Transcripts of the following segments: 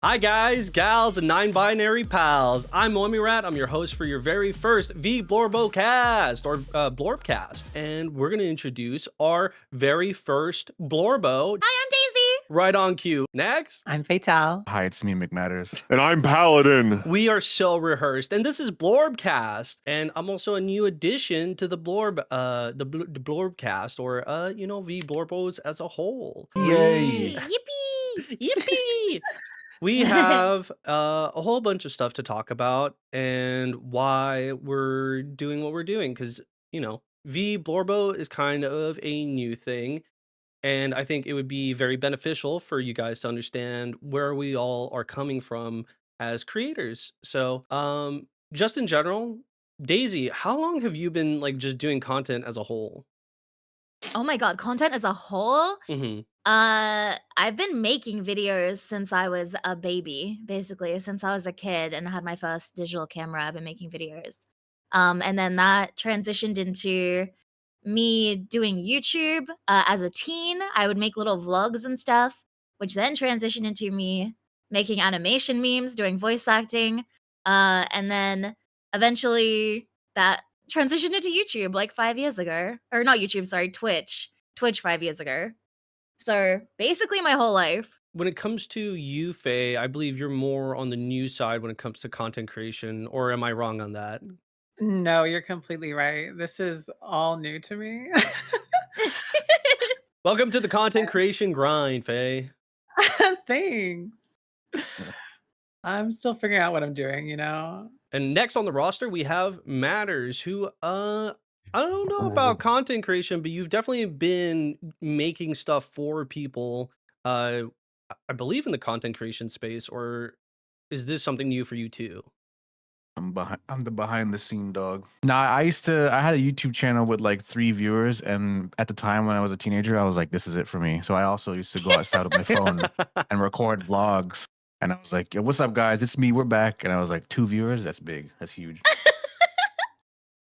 Hi guys, gals, and non-binary pals. I'm MoemiRat. I'm your host for your very first vBlorbcast or Blorbcast, and we're gonna introduce our very first Blorbo. Hi, I'm Daisy. Right on cue. Next, I'm Fatal. Hi, it's me, McMatters. And I'm Paladin. we are so rehearsed, and this is Blorbcast, and I'm also a new addition to the the Blorbcast, or vBlorbos as a whole. Yay! Yippee! Yippee! We have a whole bunch of stuff to talk about and why we're doing what we're doing because, vBlorbo is kind of a new thing. And I think it would be very beneficial for you guys to understand where we all are coming from as creators. So, just in general, Daisy, how long have you been like just doing content as a whole? Oh my god, content as a whole? Hmm. I've been making videos since I was a baby, basically, since I was a kid and had my first digital camera. I've been making videos. And then that transitioned into me doing YouTube. As a teen, I would make little vlogs and stuff, which then transitioned into me making animation memes, doing voice acting. And then eventually that transitioned into YouTube like 5 years ago. Or not YouTube, sorry, Twitch. Twitch 5 years ago. So basically my whole life. When it comes to you, Faye, I believe you're more on the new side when it comes to content creation, or am I wrong on that? No, you're completely right. This is all new to me. Welcome to the content creation grind, Faye. Thanks. I'm still figuring out what I'm doing, you know? And next on the roster, we have Matters, who I don't know about content creation, but you've definitely been making stuff for people. I believe in the content creation space, or is this something new for you too? I'm the behind the scene dog. Nah, I had a YouTube channel with like 3 viewers, and at the time when I was a teenager, I was like, this is it for me. So I also used to go outside with my phone and record vlogs. And I was like, yo, what's up, guys? It's me, we're back. And I was like, 2 viewers? That's big. That's huge.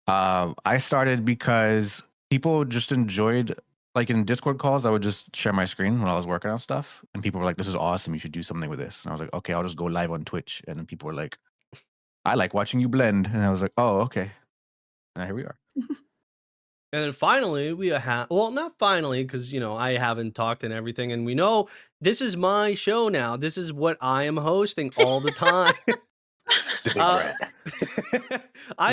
I started because people just enjoyed, like in Discord calls, I would just share my screen when I was working on stuff. And people were like, this is awesome. You should do something with this. And I was like, okay, I'll just go live on Twitch. And then people were like, I like watching you blend. And I was like, oh, okay. And here we are. And then finally, we have, well, not finally, because, I haven't talked and everything. And we know this is my show now. This is what I am hosting all the time. The big rat.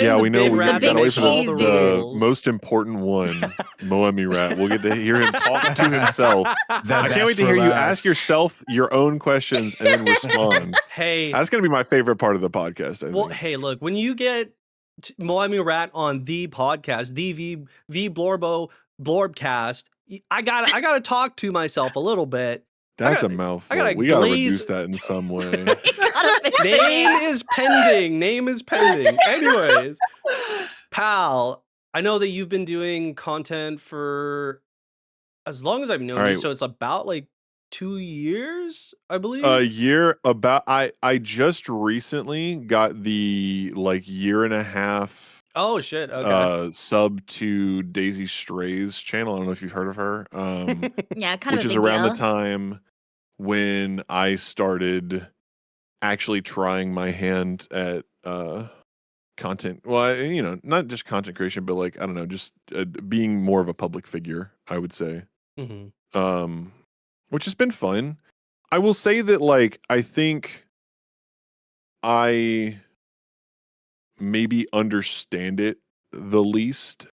Yeah, we know we rat got that away makes from all the the rules. most important one, MoemiRat. We'll get to hear him talk to himself. I can't wait to hear you ask yourself your own questions and then respond. Hey, That's going to be my favorite part of the podcast, I well, think. hey, look, when you get MoemiRat on the podcast, the vBlorbo Blorbcast, I gotta talk to myself a little bit. That's a mouthful. gotta We got to glaze- reduce that in some way. Name is pending. Name is pending. Anyways, pal, I know that you've been doing content for as long as I've known All you, right. so it's about like 2 years, I believe. A year about I just recently got the like year and a half Oh shit. Okay. sub to Daisy Stray's channel. I don't know if you've heard of her. Yeah, kind Which of a is big around deal. the time when I started actually trying my hand at content. Well, not just content creation, but like I don't know, just being more of a public figure, I would say. Mhm. Which has been fun. I will say that like I think I maybe understand it the least.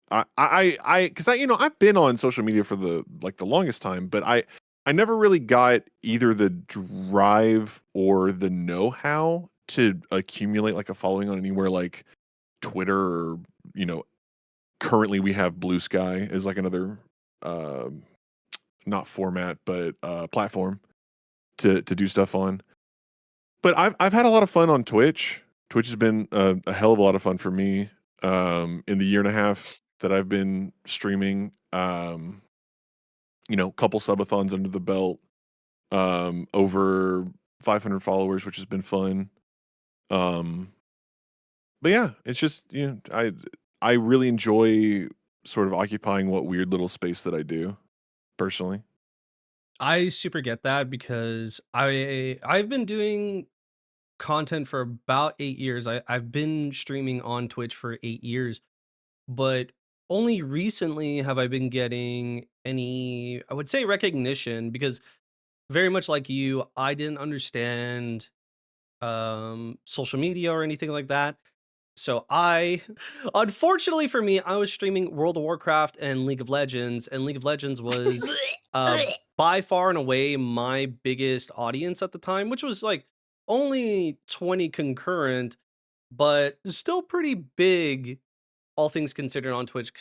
Because I've been on social media for the longest time, but I never really got either the drive or the know-how to accumulate like a following on anywhere like Twitter or currently we have Blue Sky as like another not format but platform to do stuff on. But I've had a lot of fun on Twitch. Twitch has been a hell of a lot of fun for me in the year and a half that I've been streaming. Couple subathons under the belt, over 500 followers, which has been fun. But yeah, it's just I really enjoy sort of occupying what weird little space that I do personally. I super get that because I've been doing content for about 8 years. I've been streaming on Twitch for 8 years, but only recently have I been getting any, I would say, recognition because very much like you, I didn't understand social media or anything like that. So I unfortunately for me, I was streaming World of Warcraft and League of Legends, and League of Legends was uh by far and away my biggest audience at the time, which was like only 20 concurrent, but still pretty big, all things considered, on Twitch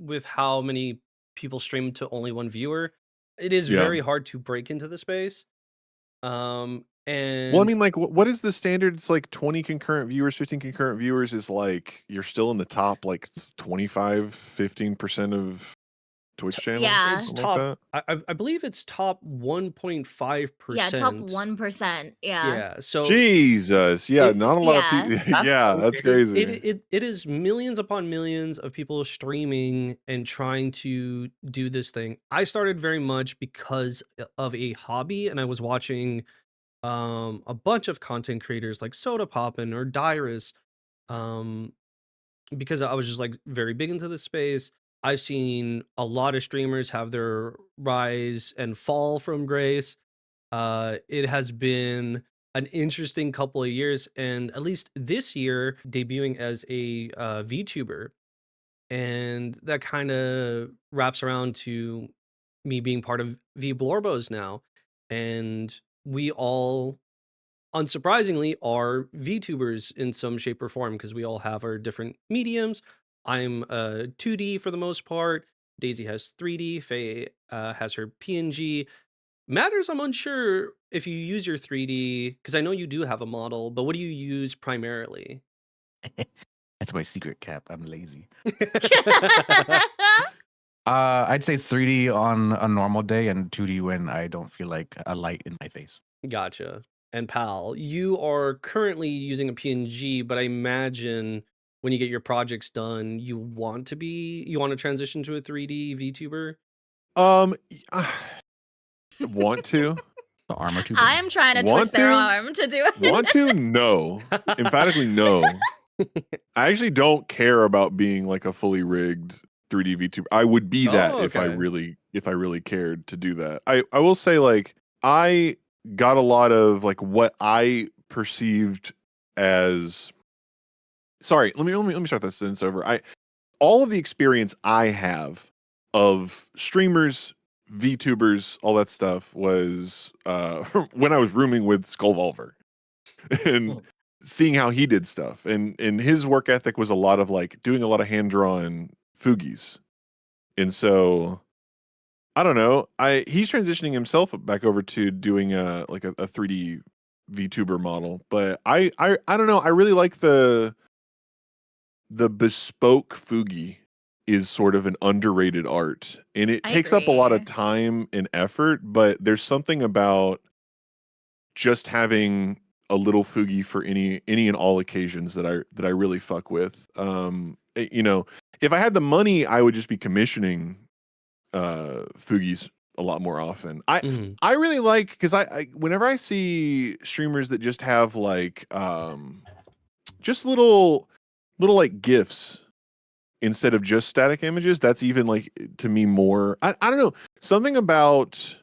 with how many people stream to only one viewer. It is Yeah. very hard to break into the space. Well, I And mean, like, what is the standard? It's like 20 concurrent viewers, 15 concurrent viewers is like you're still in the top like 25, 15% of Twitch channels, Yeah. it's something like top, that. I believe it's top Yeah, top 1.5%. 1%. Yeah. Yeah, so Jesus, yeah, it not a lot of Yeah. people. that's Yeah, how that's it crazy. it is millions upon millions of people streaming and trying to do this thing. I started very much because of a hobby, and I was watching a bunch of content creators like Soda Poppin or Dyrus, um because I was just like very big into this space. I've seen a lot of streamers have their rise and fall from grace. It has been an interesting couple of years, and at least this year, debuting as a VTuber, and that kind of wraps around to me being part of vBlorbos now, and we all, unsurprisingly, are VTubers in some shape or form because we all have our different mediums. I'm 2D for the most part. Daisy has 3D. Faye has her PNG. Matters, I'm unsure if you use your 3D because I know you do have a model, but what do you use primarily? That's my secret cap. I'm lazy. I'd say 3D on a normal day and 2D when I don't feel like a light in my face. Gotcha. And pal, you are currently using a PNG, but I imagine when you get your projects done, you want to transition to a 3D VTuber? Um, y- want to, The armor tuber. I am trying to want twist their to, arm to do it. want to? No, emphatically no. I actually don't care about being like a fully rigged 3D VTuber. I would be that Oh, okay. if I really cared to do that. I will say, like, I got a lot of like what I perceived as, sorry, let me start that sentence over. All of the experience I have of streamers, VTubers, all that stuff was when I was rooming with Skullvolver and seeing how he did stuff. And his work ethic was a lot of like doing a lot of hand drawn foogies. And so I don't know. He's transitioning himself back over to doing a 3D VTuber model, but I don't know. I really like the bespoke Fugi is sort of an underrated art, and it I takes up a lot of agree. time and effort, but there's something about just having a little Fugi for any and all occasions that I really fuck with. You know, if I had the money, I would just be commissioning Fugis a lot more often. Mhm. I really like, because I whenever I see streamers that just have like just little like gifs instead of just static images, that's even like to me more, I don't know, something about,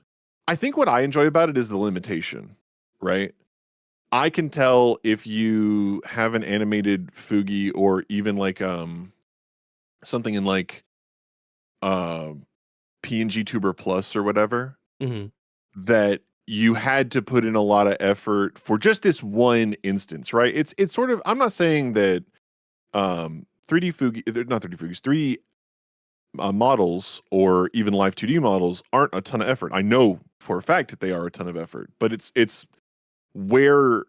I think what I enjoy about it is the limitation, right? I can tell if you have an animated Fugi or even like something in like uh PNG Tuber Plus or whatever, Mhm. that you had to put in a lot of effort for just this one instance, right? It's sort of, I'm not saying that 3D Fugi, they're not 3D Fugis, 3D models or even live 2D models aren't a ton of effort. I know for a fact that they are a ton of effort, but it's where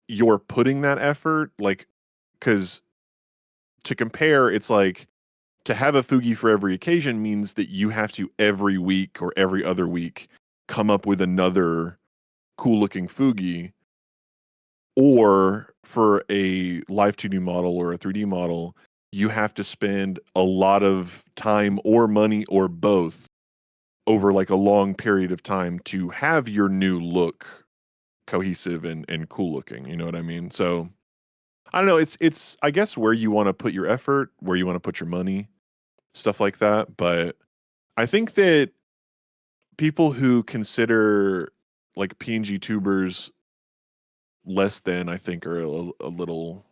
you're putting that effort, like, because to compare, it's like to have a Fugi for every occasion means that you have to every week or every other week come up with another cool looking Fugi, or for a live 2D model or a 3D model, you have to spend a lot of time or money or both over like a long period of time to have your new look cohesive and cool looking. You know what I mean? So I don't know. It's I guess where you want to put your effort, where you want to put your money, stuff like that. But I think that people who consider like PNG tubers less than, I think, are a little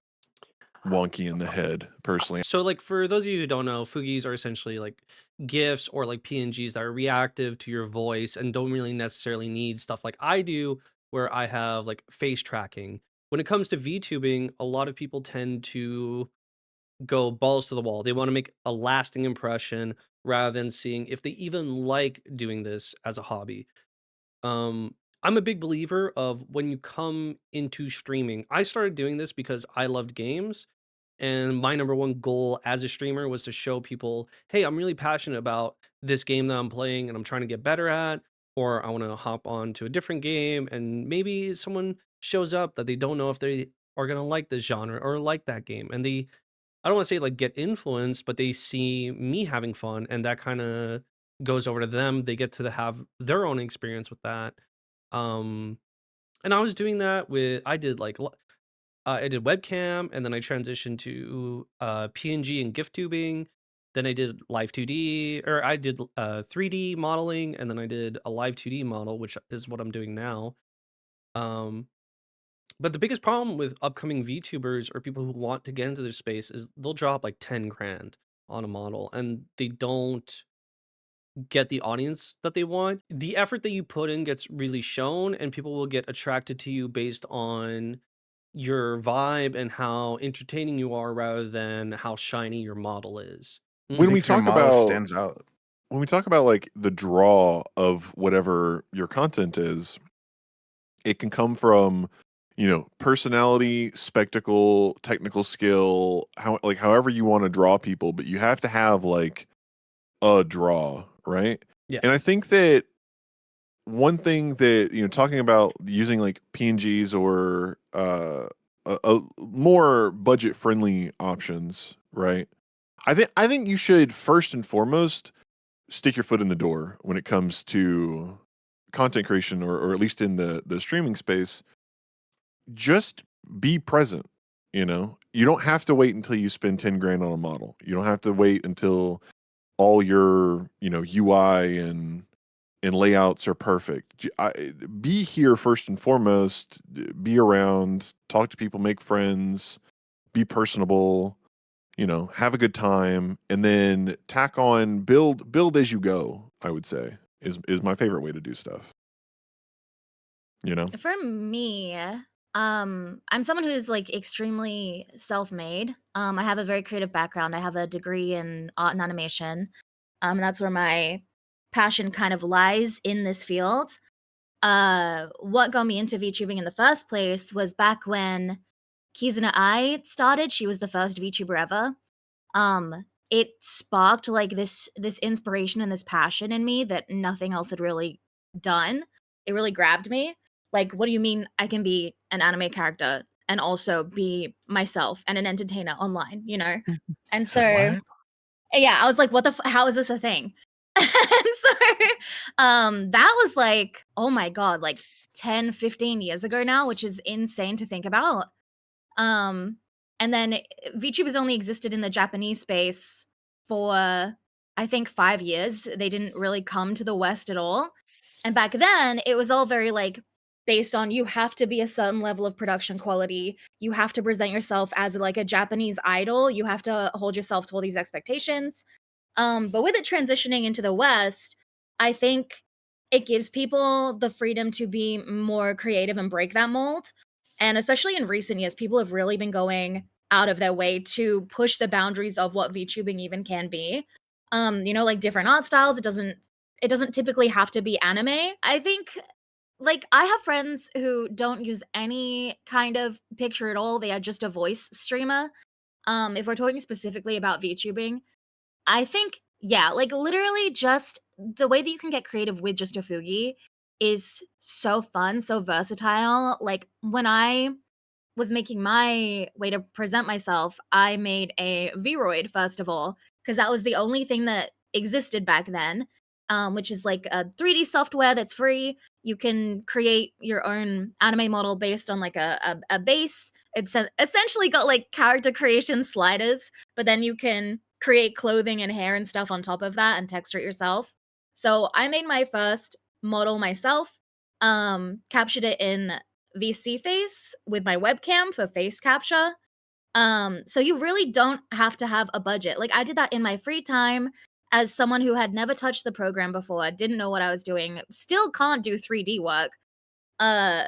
wonky in the head, personally. So, like, for those of you who don't know, Fugis are essentially like GIFs or like PNGs that are reactive to your voice and don't really necessarily need stuff like I do, where I have like face tracking. When it comes to VTubing, a lot of people tend to go balls to the wall. They want to make a lasting impression rather than seeing if they even like doing this as a hobby. I'm a big believer of when you come into streaming. I started doing this because I loved games, and my number one goal as a streamer was to show people, hey, I'm really passionate about this game that I'm playing and I'm trying to get better at, or I want to hop on to a different game, and maybe someone shows up that they don't know if they are going to like this genre or like that game, and they, I don't want to say like get influenced, but they see me having fun, and that kind of goes over to them. They get to have their own experience with that. Um, and I was doing that with, I did like I did webcam, and then I transitioned to PNG and GIF tubing. Then I did live 2D, or I did 3D modeling, and then I did a live 2D model, which is what I'm doing now. Um, but the biggest problem with upcoming VTubers or people who want to get into this space is they'll drop like 10 grand on a model, and they don't get the audience that they want. The effort that you put in gets really shown, and people will get attracted to you based on your vibe and how entertaining you are rather than how shiny your model is. I When we think your talk model about stands out. when we talk about like the draw of whatever your content is, it can come from, you know, personality, spectacle, technical skill, how like however you want to draw people, but you have to have like a draw, right? Yeah. And I think that one thing that, you know, talking about using like PNGs or a more budget friendly options, right? I think you should first and foremost stick your foot in the door when it comes to content creation, or at least in the streaming space. Just be present. You know, you don't have to wait until you spend 10 grand on a model. You don't have to wait until all your, you know, UI and layouts are perfect. Be here first and foremost. Be around, talk to people, make friends, be personable. You know, have a good time, and then tack on, build as you go. I would say is my favorite way to do stuff. You know, For me, I'm someone who's like extremely self-made. I have a very creative background. I have a degree in art and animation. And that's where my passion kind of lies in this field. What got me into VTubing in the first place was back when Kizuna I started. She was the first VTuber ever. It sparked like this inspiration and this passion in me that nothing else had really done. It really grabbed me. Like, what do you mean I can be an anime character and also be myself and an entertainer online, you know? And Said so, what? yeah, I was like, what the how is this a thing? And so, that was like, oh my god, like 10, 15 years ago now, which is insane to think about. Um, and then VTube has only existed in the Japanese space for I think 5 years. They didn't really come to the West at all. And back then, it was all very like based on you have to be a certain level of production quality. You have to present yourself as like a Japanese idol. You have to hold yourself to all these expectations. But with it transitioning into the West, I think it gives people the freedom to be more creative and break that mold. And especially in recent years, people have really been going out of their way to push the boundaries of what VTubing even can be. You know, like different art styles. It doesn't typically have to be anime. I think like I have friends who don't use any kind of picture at all. They are just a voice streamer. If we're talking specifically about VTubing, I think, yeah, like literally just the way that you can get creative with just a Fugi is so fun, so versatile. Like when I was making my way to present myself, I made a Vroid first of all, because that was the only thing that existed back then. which is like a 3D software that's free. You can create your own anime model based on like a base. It's essentially got like character creation sliders, but then you can create clothing and hair and stuff on top of that and texture it yourself. So I made my first model myself, captured it in VC Face with my webcam for face capture. So you really don't have to have a budget. Like I did that in my free time as someone who had never touched the program before, didn't know what I was doing, still can't do 3D work. Uh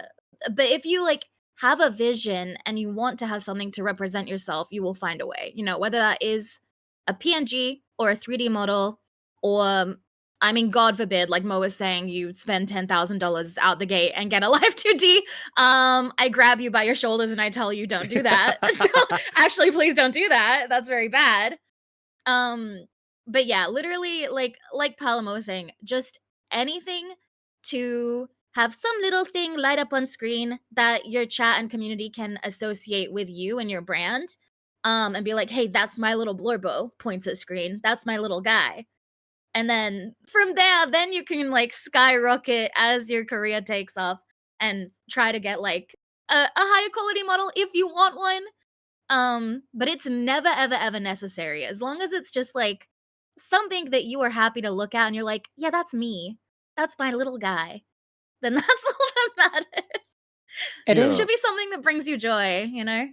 but if you like have a vision and you want to have something to represent yourself, you will find a way. You know, whether that is a PNG or a 3D model or I mean, God forbid, like Mo was saying, you spend $10,000 out the gate and get a live 2D. I grab you by your shoulders and I tell you, don't do that. Actually, please don't do that. That's very bad. But yeah, literally, like Palamo was saying, just anything to have some little thing light up on screen that your chat and community can associate with you and your brand. And be like, hey, that's my little Blorbo, points at screen. That's my little guy. And then from there, then you can like skyrocket as your career takes off and try to get like a higher quality model if you want one. But it's never, ever, ever necessary. As long as it's just like something that you are happy to look at and you're like, yeah, that's me. That's my little guy. Then that's all that matters. It It is. should be something that brings you joy, you know?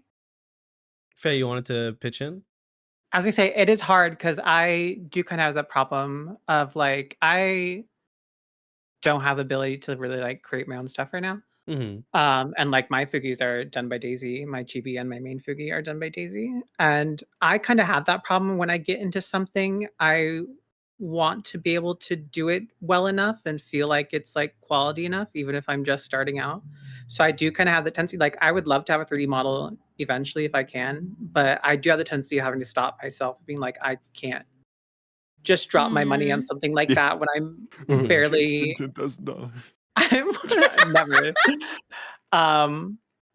Faye, you wanted to pitch in? I was gonna say it is hard because I do kind of have that problem of like I don't have the ability to really like create my own stuff right now. Mm-hmm. And like my Fugis are done by Daisy, my chibi and my main Fugi are done by Daisy. And I kind of have that problem when I get into something. I want to be able to do it well enough and feel like it's like quality enough, even if I'm just starting out. So I do kind of have the tendency, like I would love to have a 3D model eventually if I can, but I do have the tendency of having to stop myself, being like, I can't just drop my money on something like Yeah. that when I'm Mhm. barely $10,000. I'm never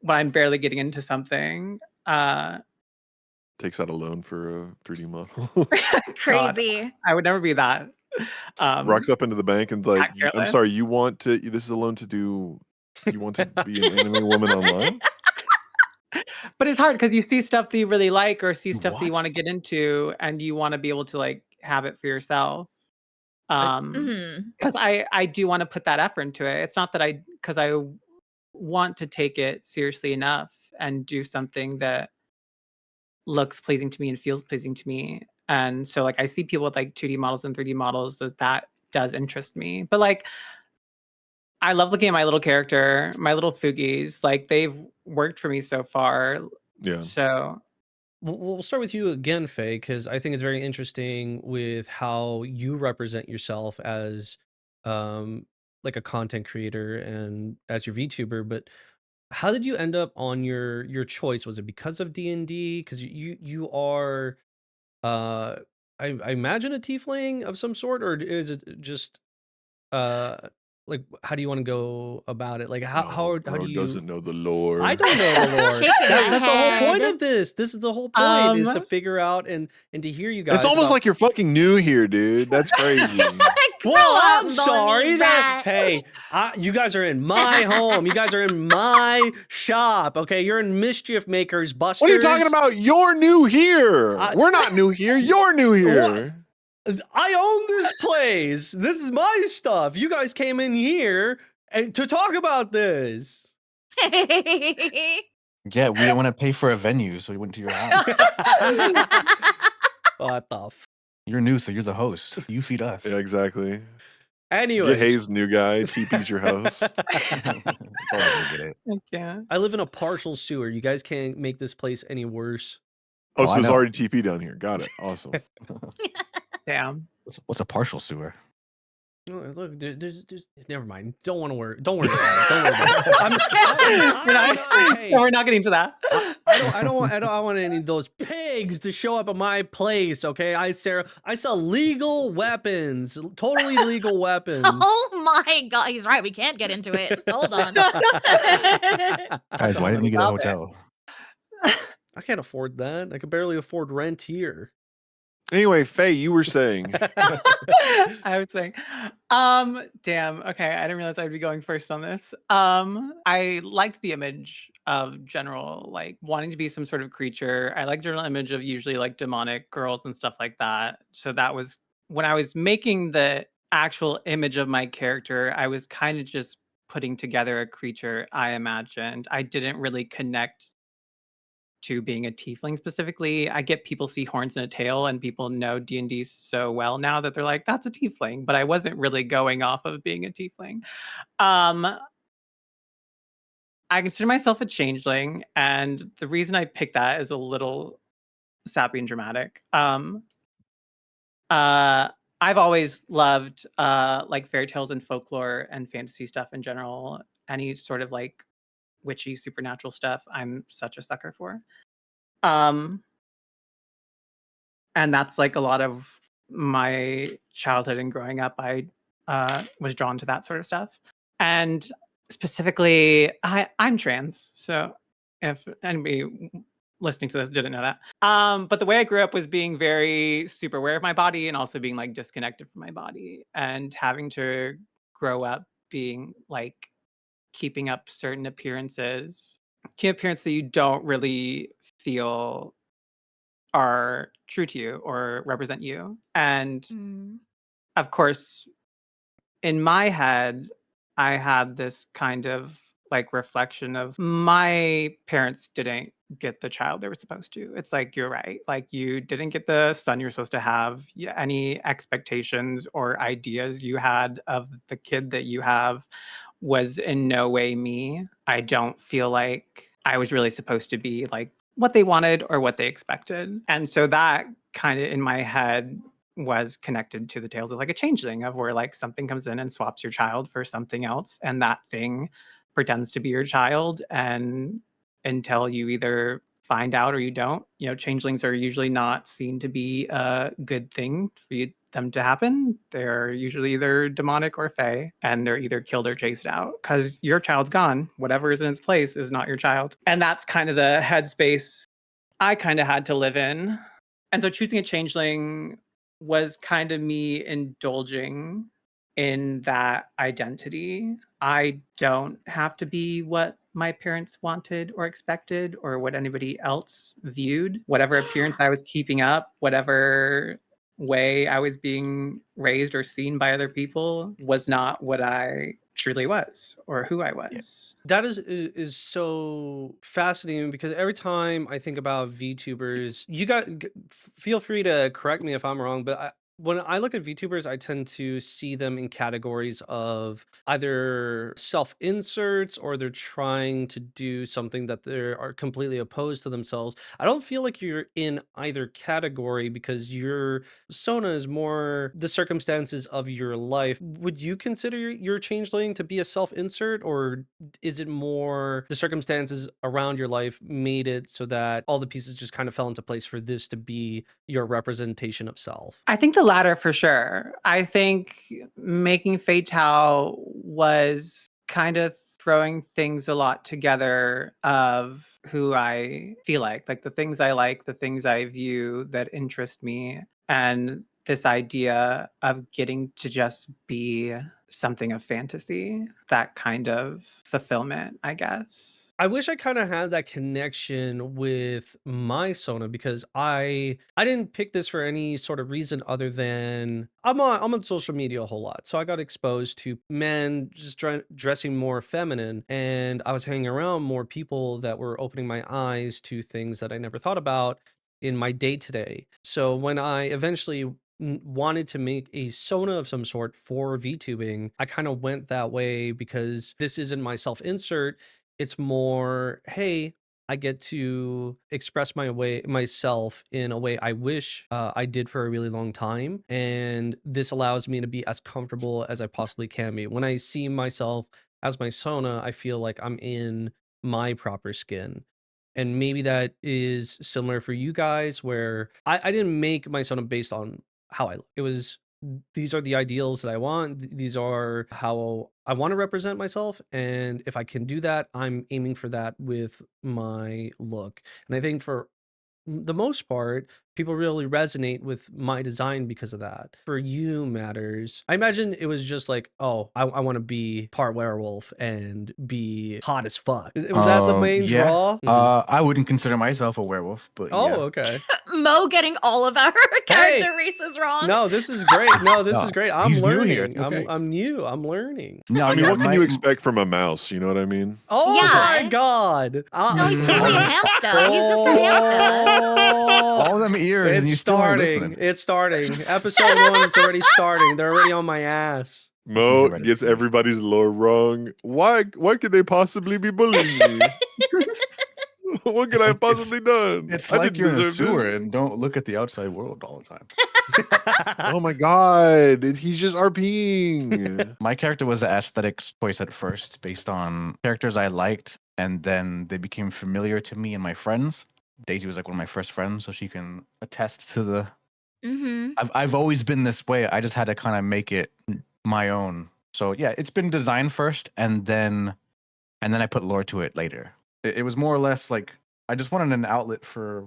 when I'm barely getting into something. Takes out a loan for a 3D model. God, Crazy. I would never be that. Rocks up into the bank and like, I'm accurate. sorry, you want to? This is a loan to do. You want to be an anime woman online? But it's hard because you see stuff that you really like or see You stuff that you what? want to get into and you want to be able to like have it for yourself. Mhm. Because I do want to put that effort into it. It's not that because I want to take it seriously enough and do something that looks pleasing to me and feels pleasing to me. And so like I see people with like 2D models and 3D models that does interest me. But like I love looking at my little character, my little Fugis. Like they've worked for me so far. Yeah. So We'll start with you again, Faye, because I think it's very interesting with how you represent yourself as um like a content creator and as your VTuber. But how did you end up on your choice? Was it because of D&D? Because you are uh I imagine a tiefling of some sort, or is it just uh like how do you want to go about it? Like how do Bro you doesn't know the lore. I don't know the lore. Shaking my That's the whole point head. of this. This is the whole point is to um figure out and to hear you guys It's almost about like you're fucking new here, dude. That's crazy. Grow well, up, I'm sorry that MoemiRat. hey, you guys are in my home. You guys are in my shop. Okay, you're in Mischief Makers Busters. What are you talking about? You're new here. We're not new here. You're new here. I own this place. This is my stuff. You guys came in here and to talk about this. Yeah, we didn't want to pay for a venue, so we went to your house. What the You're new, so you're the host. You feed us. Yeah, exactly. Anyways. Get Hayes, new guy. TP's your house. Don't get it. yeah. I live in a partial sewer. You guys can't make this place any worse. Oh, Oh, so I there's know. already TP down here. Got it. Awesome. Damn. What's a partial sewer? No, look, there's never mind. Don't want to worry. Don't worry about it. Don't worry about it. Hey, So we're not getting to that. I don't want any of those pigs to show up at my place. Okay, I sell legal weapons, totally legal weapons. Oh my god, he's right. We can't get into it. Hold on. Guys, why didn't we get a Stop it. hotel? I can't afford that. I could barely afford rent here. Anyway, Faye, you were saying. I was saying, damn. Okay, I didn't realize I'd be going first on this. I liked the image of general, like wanting to be some sort of creature. I like general image of usually like demonic girls and stuff like that. So that was when I was making the actual image of my character, I was kind of just putting together a creature I imagined. I didn't really connect to being a tiefling specifically. I get people see horns and a tail and people know D&D so well now that they're like, that's a tiefling, but I wasn't really going off of being a tiefling. Um, I consider myself a changeling, and the reason I picked that is a little sappy and dramatic. Uh, I've always loved like fairy tales and folklore and fantasy stuff in general. Any sort of like witchy supernatural stuff, I'm such a sucker for. Um, and that's like a lot of my childhood and growing up. I was drawn to that sort of stuff, and specifically, I'm trans. So if anybody listening to this didn't know that, but the way I grew up was being very super aware of my body and also being like disconnected from my body and having to grow up being like keeping up certain appearances, key appearances that you don't really feel are true to you or represent you. And Mm. of course, in my head, I had this kind of like reflection of my parents didn't get the child they were supposed to. It's like, you're right. Like, you didn't get the son you're supposed to have. Any expectations or ideas you had of the kid that you have was in no way me. I don't feel like I was really supposed to be like what they wanted or what they expected. And so that kind of in my head was connected to the tales of like a changeling, of where like something comes in and swaps your child for something else, and that thing pretends to be your child, and until you either find out or you don't. Changelings are usually not seen to be a good thing for them to happen. They're usually either demonic or fey, and they're either killed or chased out because your child's gone. Whatever is in its place is not your child. And that's kind of the headspace I kind of had to live in. And so choosing a changeling was kind of me indulging in that identity. I don't have to be what my parents wanted or expected or what anybody else viewed. Whatever appearance I was keeping up, whatever way I was being raised or seen by other people was not what I truly was or who I Yeah. was. That is so fascinating because every time I think about VTubers, feel free to correct me if I'm wrong, but when I look at VTubers, I tend to see them in categories of either self inserts or they're trying to do something that they are completely opposed to themselves. I don't feel like you're in either category because your persona is more the circumstances of your life. Would you consider your changeling to be a self insert, or is it more the circumstances around your life made it so that all the pieces just kind of fell into place for this to be your representation of self? I think the latter for sure. I think making Fatal was kind of throwing things a lot together of who I feel like the things I like, the things I view that interest me, and this idea of getting to just be something of fantasy, that kind of fulfillment, I guess. I wish I kind of had that connection with my Sona because I didn't pick this for any sort of reason other than I'm on social media a whole lot. So I got exposed to men just dressing more feminine, and I was hanging around more people that were opening my eyes to things that I never thought about in my day to day. So when I eventually wanted to make a Sona of some sort for VTubing, I kind of went that way because this isn't my self insert. It's more, hey, I get to express myself in a way I wish I did for a really long time, and this allows me to be as comfortable as I possibly can be. When I see myself as my Sona, I feel like I'm in my proper skin. And maybe that is similar for you guys, where I didn't make my Sona based on how I look. It was these are the ideals that I want. These are how I want to represent myself. And if I can do that, I'm aiming for that with my look. And I think for the most part, People really resonate with my design because of that. For you, Matters, I imagine it was just like, oh, I want to be part werewolf and be hot as fuck. Was that the main Yeah. draw? Mhm. I wouldn't consider myself a werewolf, but Oh, yeah. okay. Mo getting all of our Hey! character races wrong. No, this is great. No, this No, is great. I'm he's new learning. here, it's okay. I'm new. I'm learning. No, I mean, yeah, what can you expect from a mouse? You know what I mean? Oh Yeah. my god. No, he's totally a hamster. He's just a hamster. all them ears, and It's you still aren't starting. listening. It's starting. Episode 1, it's already starting. They're already on my ass. Mo Reddit. gets everybody's lore wrong. Why could they possibly be bullying me? What could I have possibly done? It's I like didn't you're in a deserve sewer this. and don't look at the outside world all the time. Oh my god, he's just RPing. My character was an aesthetics choice at first, based on characters I liked, and then they became familiar to me and my friends. Daisy was like one of my first friends, so she can attest to the. Mm-hmm. I've always been this way. I just had to kind of make it my own. So yeah, it's been designed first, and then I put lore to it later. It was more or less like I just wanted an outlet for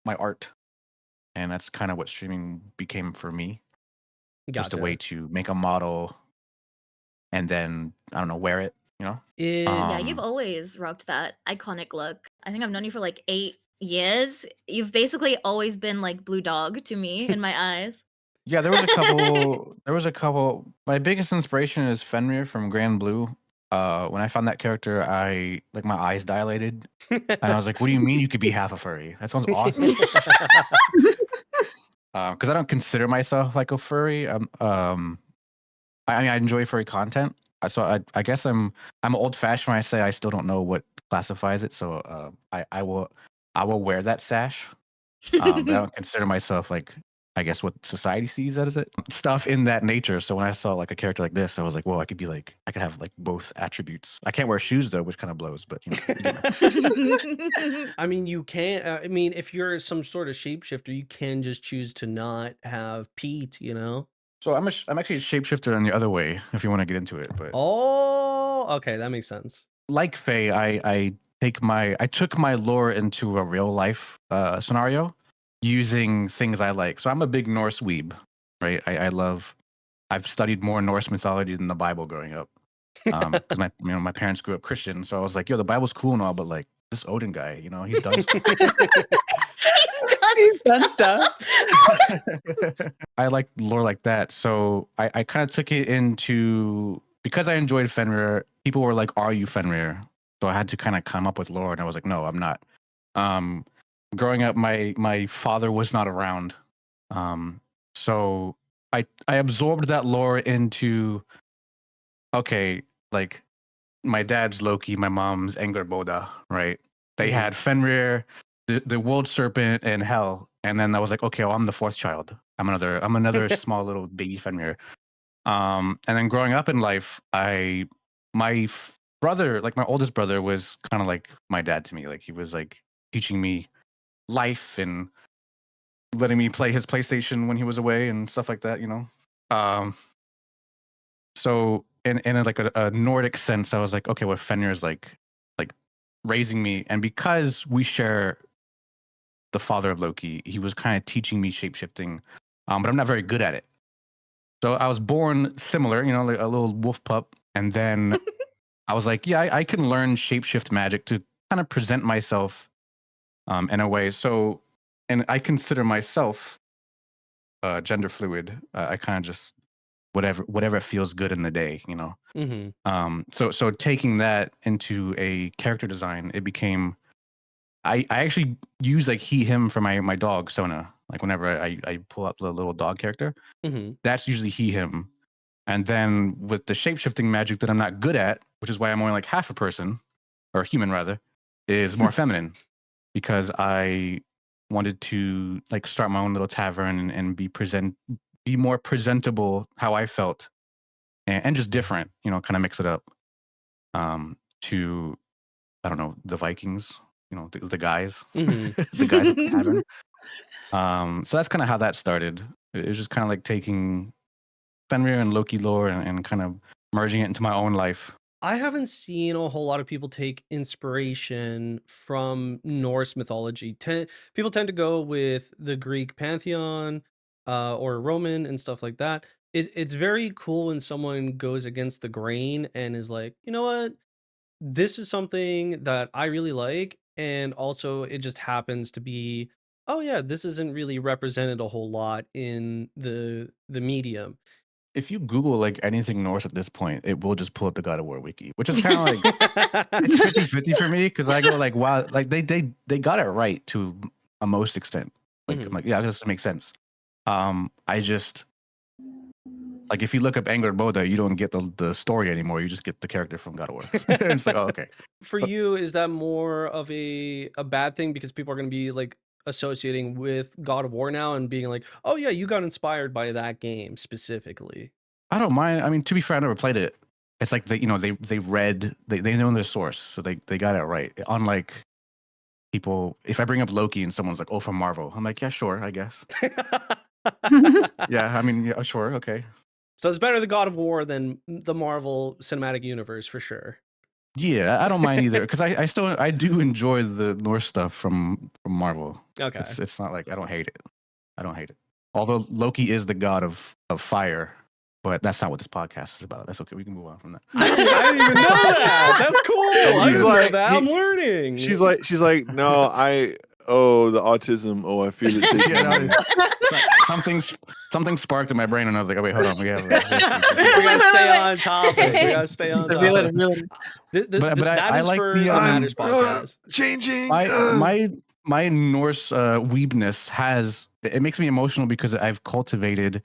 my art, and that's kind of what streaming became for me. Just a way to make a model, and then I don't know, wear it. You know. Yeah, you've Um, always rocked that iconic look. I think I've known you for like 8 years. You've basically always been like Blue Dog to me in my eyes. Yeah, there was a couple. There was a couple. My biggest inspiration is Fenrir from Grand Blue. When I found that character, I like my eyes dilated, and I was like, "What do you mean you could be half a furry? That sounds awesome." Because I don't consider myself like a furry. I mean, I enjoy furry content. So I guess I'm old fashioned when I say I still don't know what classifies it. So I will wear that sash. But I don't consider myself like, I guess, what society sees as it stuff in that nature. So when I saw like a character like this, I was like, whoa, I could have like both attributes. I can't wear shoes though, which kind of blows, but you know. I mean, you can't. I mean, if you're some sort of shapeshifter, you can just choose to not have Pete, you know? So I'm actually a shapeshifter in the other way, if you want to get into it. But Oh, okay, that makes sense. like Faye, I took my lore into a real life scenario using things I like. So I'm a big Norse weeb, right? I've studied more Norse mythology than the Bible growing up. Because my parents grew up Christian, so I was like, yo, the Bible's cool and all, but like this Odin guy, you know, he's done stuff. He's done stuff. I like lore like that. So I kind of took it into, because I enjoyed Fenrir, people were like, are you Fenrir? So I had to kind of come up with lore, and I was like, no, I'm not. Growing up, my father was not around. So I absorbed that lore into, okay, like my dad's Loki, my mom's Angerboda, right? They had Fenrir, the world serpent, and Hel, and then I was like, okay, well, I'm the fourth child. I'm another small little baby Fenrir. And then growing up in life, my brother, like my oldest brother, was kind of like my dad to me. Like he was like teaching me life and letting me play his PlayStation when he was away and stuff like that, you know. So in like a Nordic sense, I was like, okay, well, Fenrir is like raising me, and because we share the father of Loki, he was kind of teaching me shapeshifting, but I'm not very good at it. So I was born similar, you know, like a little wolf pup, and then I was like, yeah, I can learn shapeshift magic to kind of present myself in a way. So, and I consider myself gender fluid. I kind of just whatever feels good in the day, you know. So taking that into a character design, it became, I actually use like he him for my dog Sona. Like whenever I pull out the little dog character, that's usually he him. And then with the shapeshifting magic that I'm not good at, which is why I'm only like half a person, or human rather, is more feminine, because I wanted to like start my own little tavern and be more presentable how I felt, and just different, you know, kind of mix it up to, I don't know, the Vikings, you know, the guys, the guys at the tavern. So that's kind of how that started. It was just kind of like taking Fenrir and Loki lore and kind of merging it into my own life. I haven't seen a whole lot of people take inspiration from Norse mythology. People tend to go with the Greek pantheon, or Roman and stuff like that. It's very cool when someone goes against the grain and is like, you know what, this is something that I really like, and also it just happens to be, oh yeah, this isn't really represented a whole lot in the medium. If you Google like anything Norse at this point, it will just pull up the God of War wiki, which is kind of like it's 50-50 for me because I go like, wow, like they got it right to a most extent. Like, I'm Mhm. like, yeah, this makes sense. I just like if you look up Angler Boda, you don't get the story anymore. You just get the character from God of War. And it's like, oh, okay. For But you, is that more of a bad thing because people are gonna be, like, associating with God of War now and being like, "Oh, yeah, you got inspired by that game specifically." I don't mind. I mean, to be fair, I never played it. It's like they read they know their source, so they got it right. Unlike people, if I bring up Loki and someone's like, "Oh, from Marvel," I'm like, "Yeah, sure, I guess." Yeah, I mean, yeah, sure, okay. So it's better the God of War than the Marvel Cinematic Universe for sure. Yeah, I don't mind either because I do enjoy the Norse stuff from Marvel. Okay. It's not like I don't hate it. I don't hate it. Although Loki is the god of fire, but that's not what this podcast is about. That's okay. We can move on from that. I didn't even know that. That's cool. I He's didn't know like- that. I'm he- learning. She's like, no, the autism. Oh, I feel it. taking Yeah, no, me." something sparked in my brain, and I was like, "Oh wait, hold on, we have." We gotta stay on topic. We gotta stay on Reel it, topic. reel it. But That I is like for the, the Matters I'm podcast. changing. My Norse weebness has it makes me emotional because I've cultivated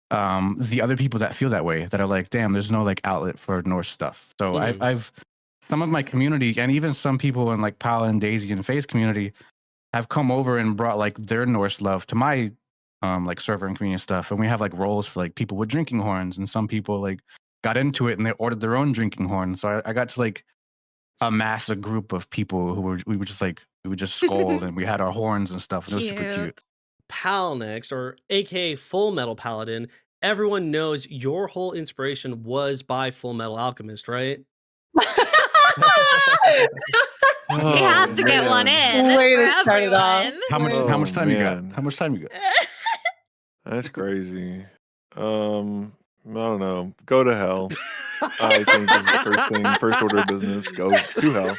the other people that feel that way, that are like, damn, there's no like outlet for Norse stuff. So Mhm. I've some of my community and even some people in like Pal and Daisy and Faye's community have come over and brought like their Norse love to my like server and community and stuff. And we have like roles for like people with drinking horns, and some people like got into it and they ordered their own drinking horn. So I got to like amass a group of people who we would just scold and we had our horns and stuff, and it was super cute. Pal next, or aka Full Metal Paladin. Everyone knows your whole inspiration was by Full Metal Alchemist, right? He has to get one in Way for to start it off. everyone. How much time you got? man. How much time you got? That's crazy. I don't know. Go to hell. I think is the first thing, first order of business. Go to hell.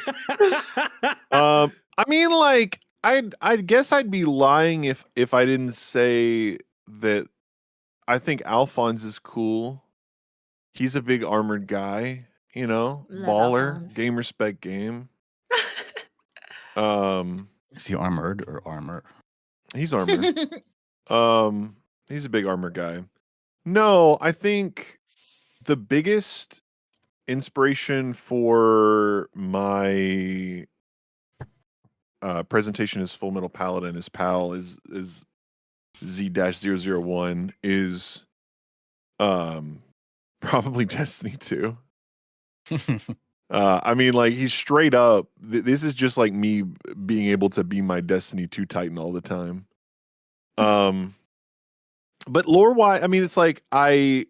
I mean, like, I guess I'd be lying if I didn't say that I think Alphonse is cool. He's a big armored guy, you know, Love baller, Alphonse. game respect game. Is he armored or armor? He's armored. He's a big armored guy. No, I think the biggest inspiration for my presentation as Full Metal Paladin, as PAL, is Z-001 is probably Destiny 2. I mean, like, he's straight up. This is just like me being able to be my Destiny 2 Titan all the time. But lore-wise, I mean, it's like I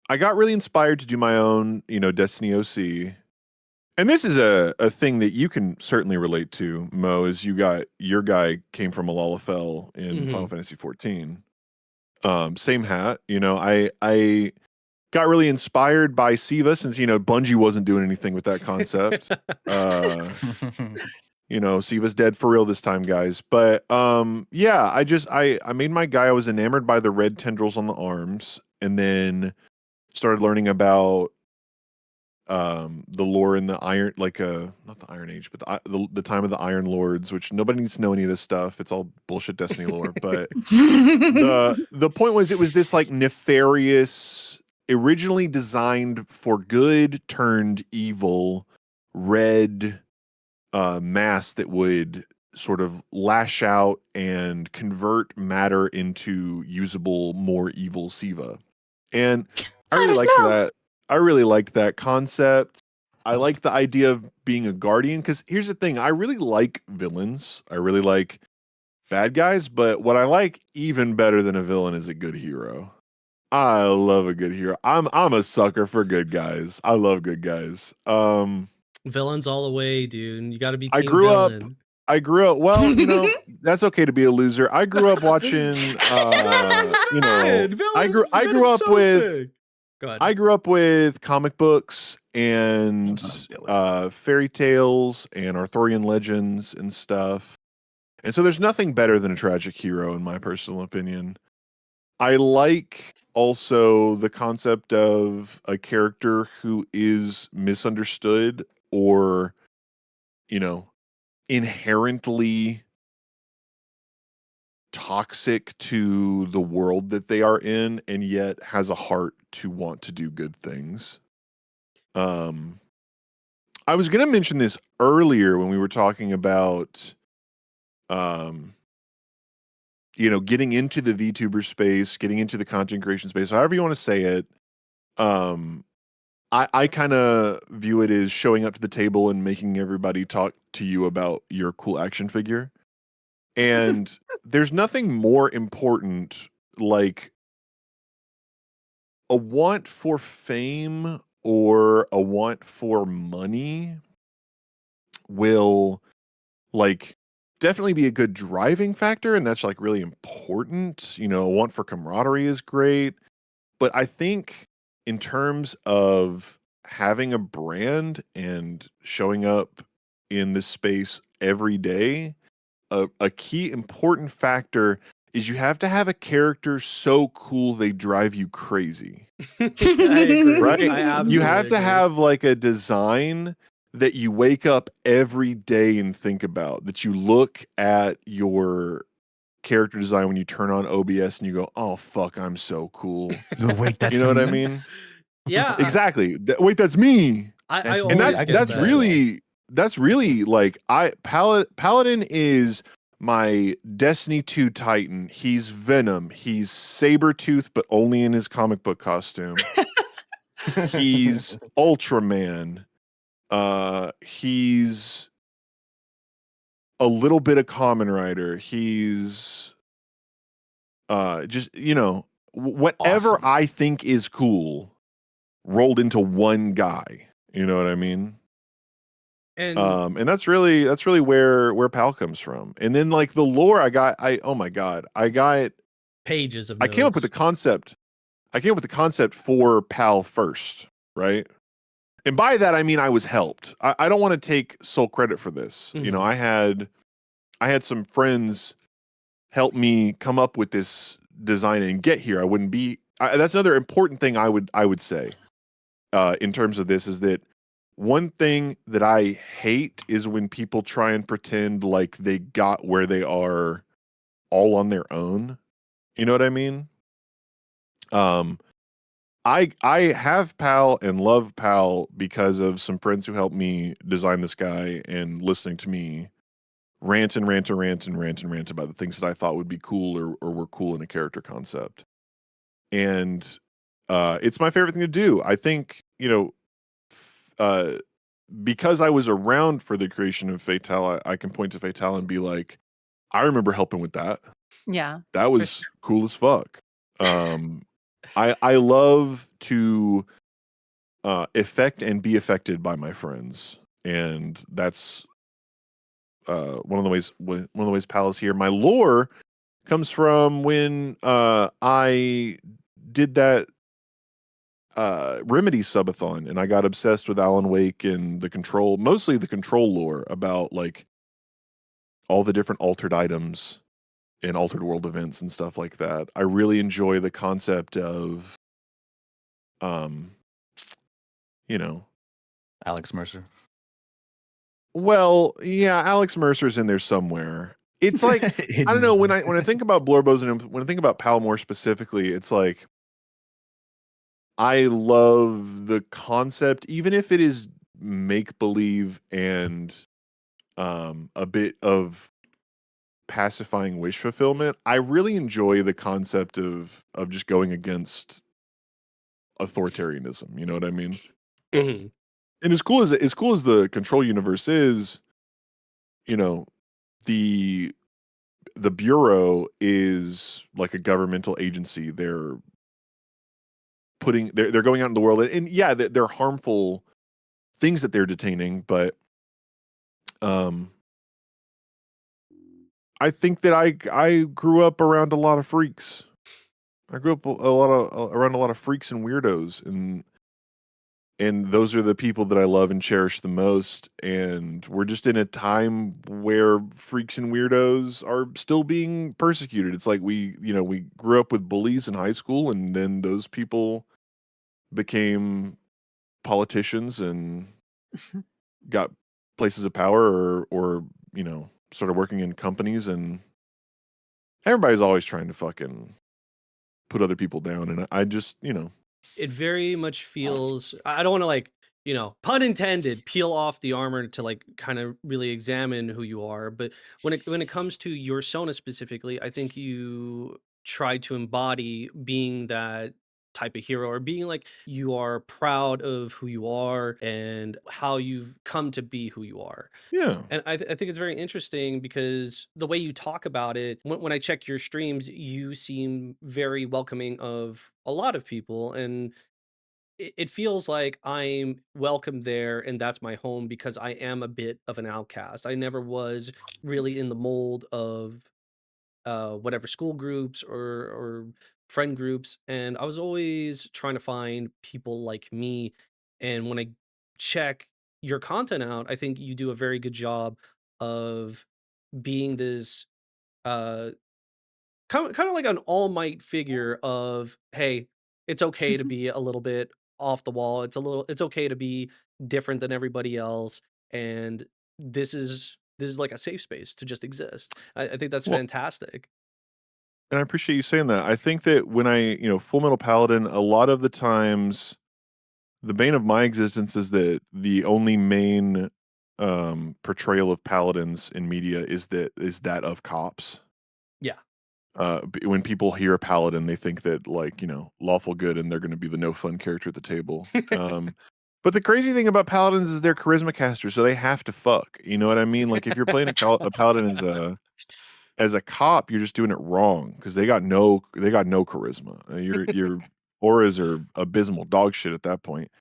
got really inspired to do my own, Destiny OC. And this is a thing that you can certainly relate to, Mo, is your guy came from a Lalafell in Final Fantasy 14. Same hat. I got really inspired by Siva since, Bungie wasn't doing anything with that concept. Siva's dead for real this time, guys. But yeah, I made my guy. I was enamored by the red tendrils on the arms, and then started learning about the lore in the iron, like not the Iron Age, but the time of the Iron Lords, which nobody needs to know any of this stuff. It's all bullshit Destiny lore. But the point was, it was this like nefarious, originally designed for good turned evil red mass that would sort of lash out and convert matter into usable, more evil Siva. And I really liked that. I really liked that concept. I like the idea of being a guardian, because here's the thing. I really like villains. I really like bad guys, but what I like even better than a villain is a good hero. I love a good hero. I'm a sucker for good guys. I love good guys. Villains all the way, dude. You got to be I team grew up villain. well, that's okay to be a loser. I grew up watching Villains are fine. I grew Villains up so with sick. Go ahead. I grew up with comic books and fairy tales and Arthurian legends and stuff. And so there's nothing better than a tragic hero in my personal opinion. I like also the concept of a character who is misunderstood or, inherently toxic to the world that they are in and yet has a heart to want to do good things. I was going to mention this earlier when we were talking about getting into the VTuber space, getting into the content creation space, however you want to say it. I kind of view it as showing up to the table and making everybody talk to you about your cool action figure. And there's nothing more important like a want for fame or a want for money will like definitely be a good driving factor, and that's like really important. A want for camaraderie is great, but I think in terms of having a brand and showing up in this space every day, a key important factor is you have to have a character so cool they drive you crazy. I agree. Right? I You absolutely have to agree. have like a design that you wake up every day and think about, that you look at your character design when you turn on OBS and you go, oh fuck, I'm so cool. Wait, that's You know what I me? mean? Yeah. Exactly. Wait, that's me. I That's And me. always I get get that's that. really like Paladin is my Destiny 2 Titan. He's Venom. He's Sabretooth, but only in his comic book costume. He's Ultraman. He's a little bit of Common Rider. He's just, whatever Awesome. I think is cool rolled into one guy. You know what I mean? And And that's really where Pal comes from. And then like the lore oh my god, pages of I came up with notes. the concept. I came up with the concept for Pal first, right? And by that I mean I was helped. I don't want to take sole credit for this. Mhm. I had some friends help me come up with this design and get here. I wouldn't be. That's another important thing I would say in terms of this is that one thing that I hate is when people try and pretend like they got where they are all on their own. You know what I mean? I have Pal and love Pal because of some friends who helped me design this guy and listening to me rant and rant and rant and rant and rant about the things that I thought would be cool or were cool in a character concept. And it's my favorite thing to do. I think, because I was around for the creation of Fatale, I can point to Fatale and be like, I remember helping with that. Yeah. That was cool as fuck. I love to affect and be affected by my friends, and that's one of the ways Pal is here. My lore comes from when I did that Remedy subathon, and I got obsessed with Alan Wake and mostly the control lore about like all the different altered items and altered world events and stuff like that. I really enjoy the concept of, um, you know, Alex Mercer. well, yeah, Alex Mercer's in there somewhere. It's like I don't know, when I think about Blorbos and when I think about Pal more specifically, it's like I love the concept, even if it is make believe and a bit of pacifying wish fulfillment. I really enjoy the concept of just going against authoritarianism. You know what I mean? Mhm. And as cool as the control universe is, you know, the bureau is like a governmental agency. They're they're going out in the world, and yeah, they're harmful things that they're detaining, but I think that I grew up around a lot of freaks. I grew up around a lot of freaks and weirdos, and those are the people that I love and cherish the most. And we're just in a time where freaks and weirdos are still being persecuted. It's like we grew up with bullies in high school, and then those people became politicians and got places of power, or started working in companies, and everybody's always trying to fucking put other people down. And I just, It very much feels, I don't want to, like, pun intended, peel off the armor to, like, kind of really examine who you are. But when it comes to your Sona specifically, I think you try to embody being that type of hero, or being like you are proud of who you are and how you've come to be who you are. yeah. And I think it's very interesting because the way you talk about it, when I check your streams, you seem very welcoming of a lot of people. And it feels like I'm welcome there and that's my home, because I am a bit of an outcast. I never was really in the mold of whatever school groups or friend groups. And I was always trying to find people like me. And when I check your content out, I think you do a very good job of being this uh kind of like an all might figure of, hey, it's okay to be a little bit off the wall. It's okay to be different than everybody else. And this is like a safe space to just exist. I think that's Well, fantastic. and I appreciate you saying that. I think that when Full Metal Paladin, a lot of the times, the bane of my existence is that the only main portrayal of paladins in media is that of cops. Yeah. When people hear a paladin, they think that, like, lawful good, and they're going to be the no fun character at the table. But the crazy thing about paladins is they're charisma casters, so they have to fuck. You know what I mean? Like, if you're playing a paladin as a cop, you're just doing it wrong, because they got no charisma. Your auras are abysmal, dog shit at that point.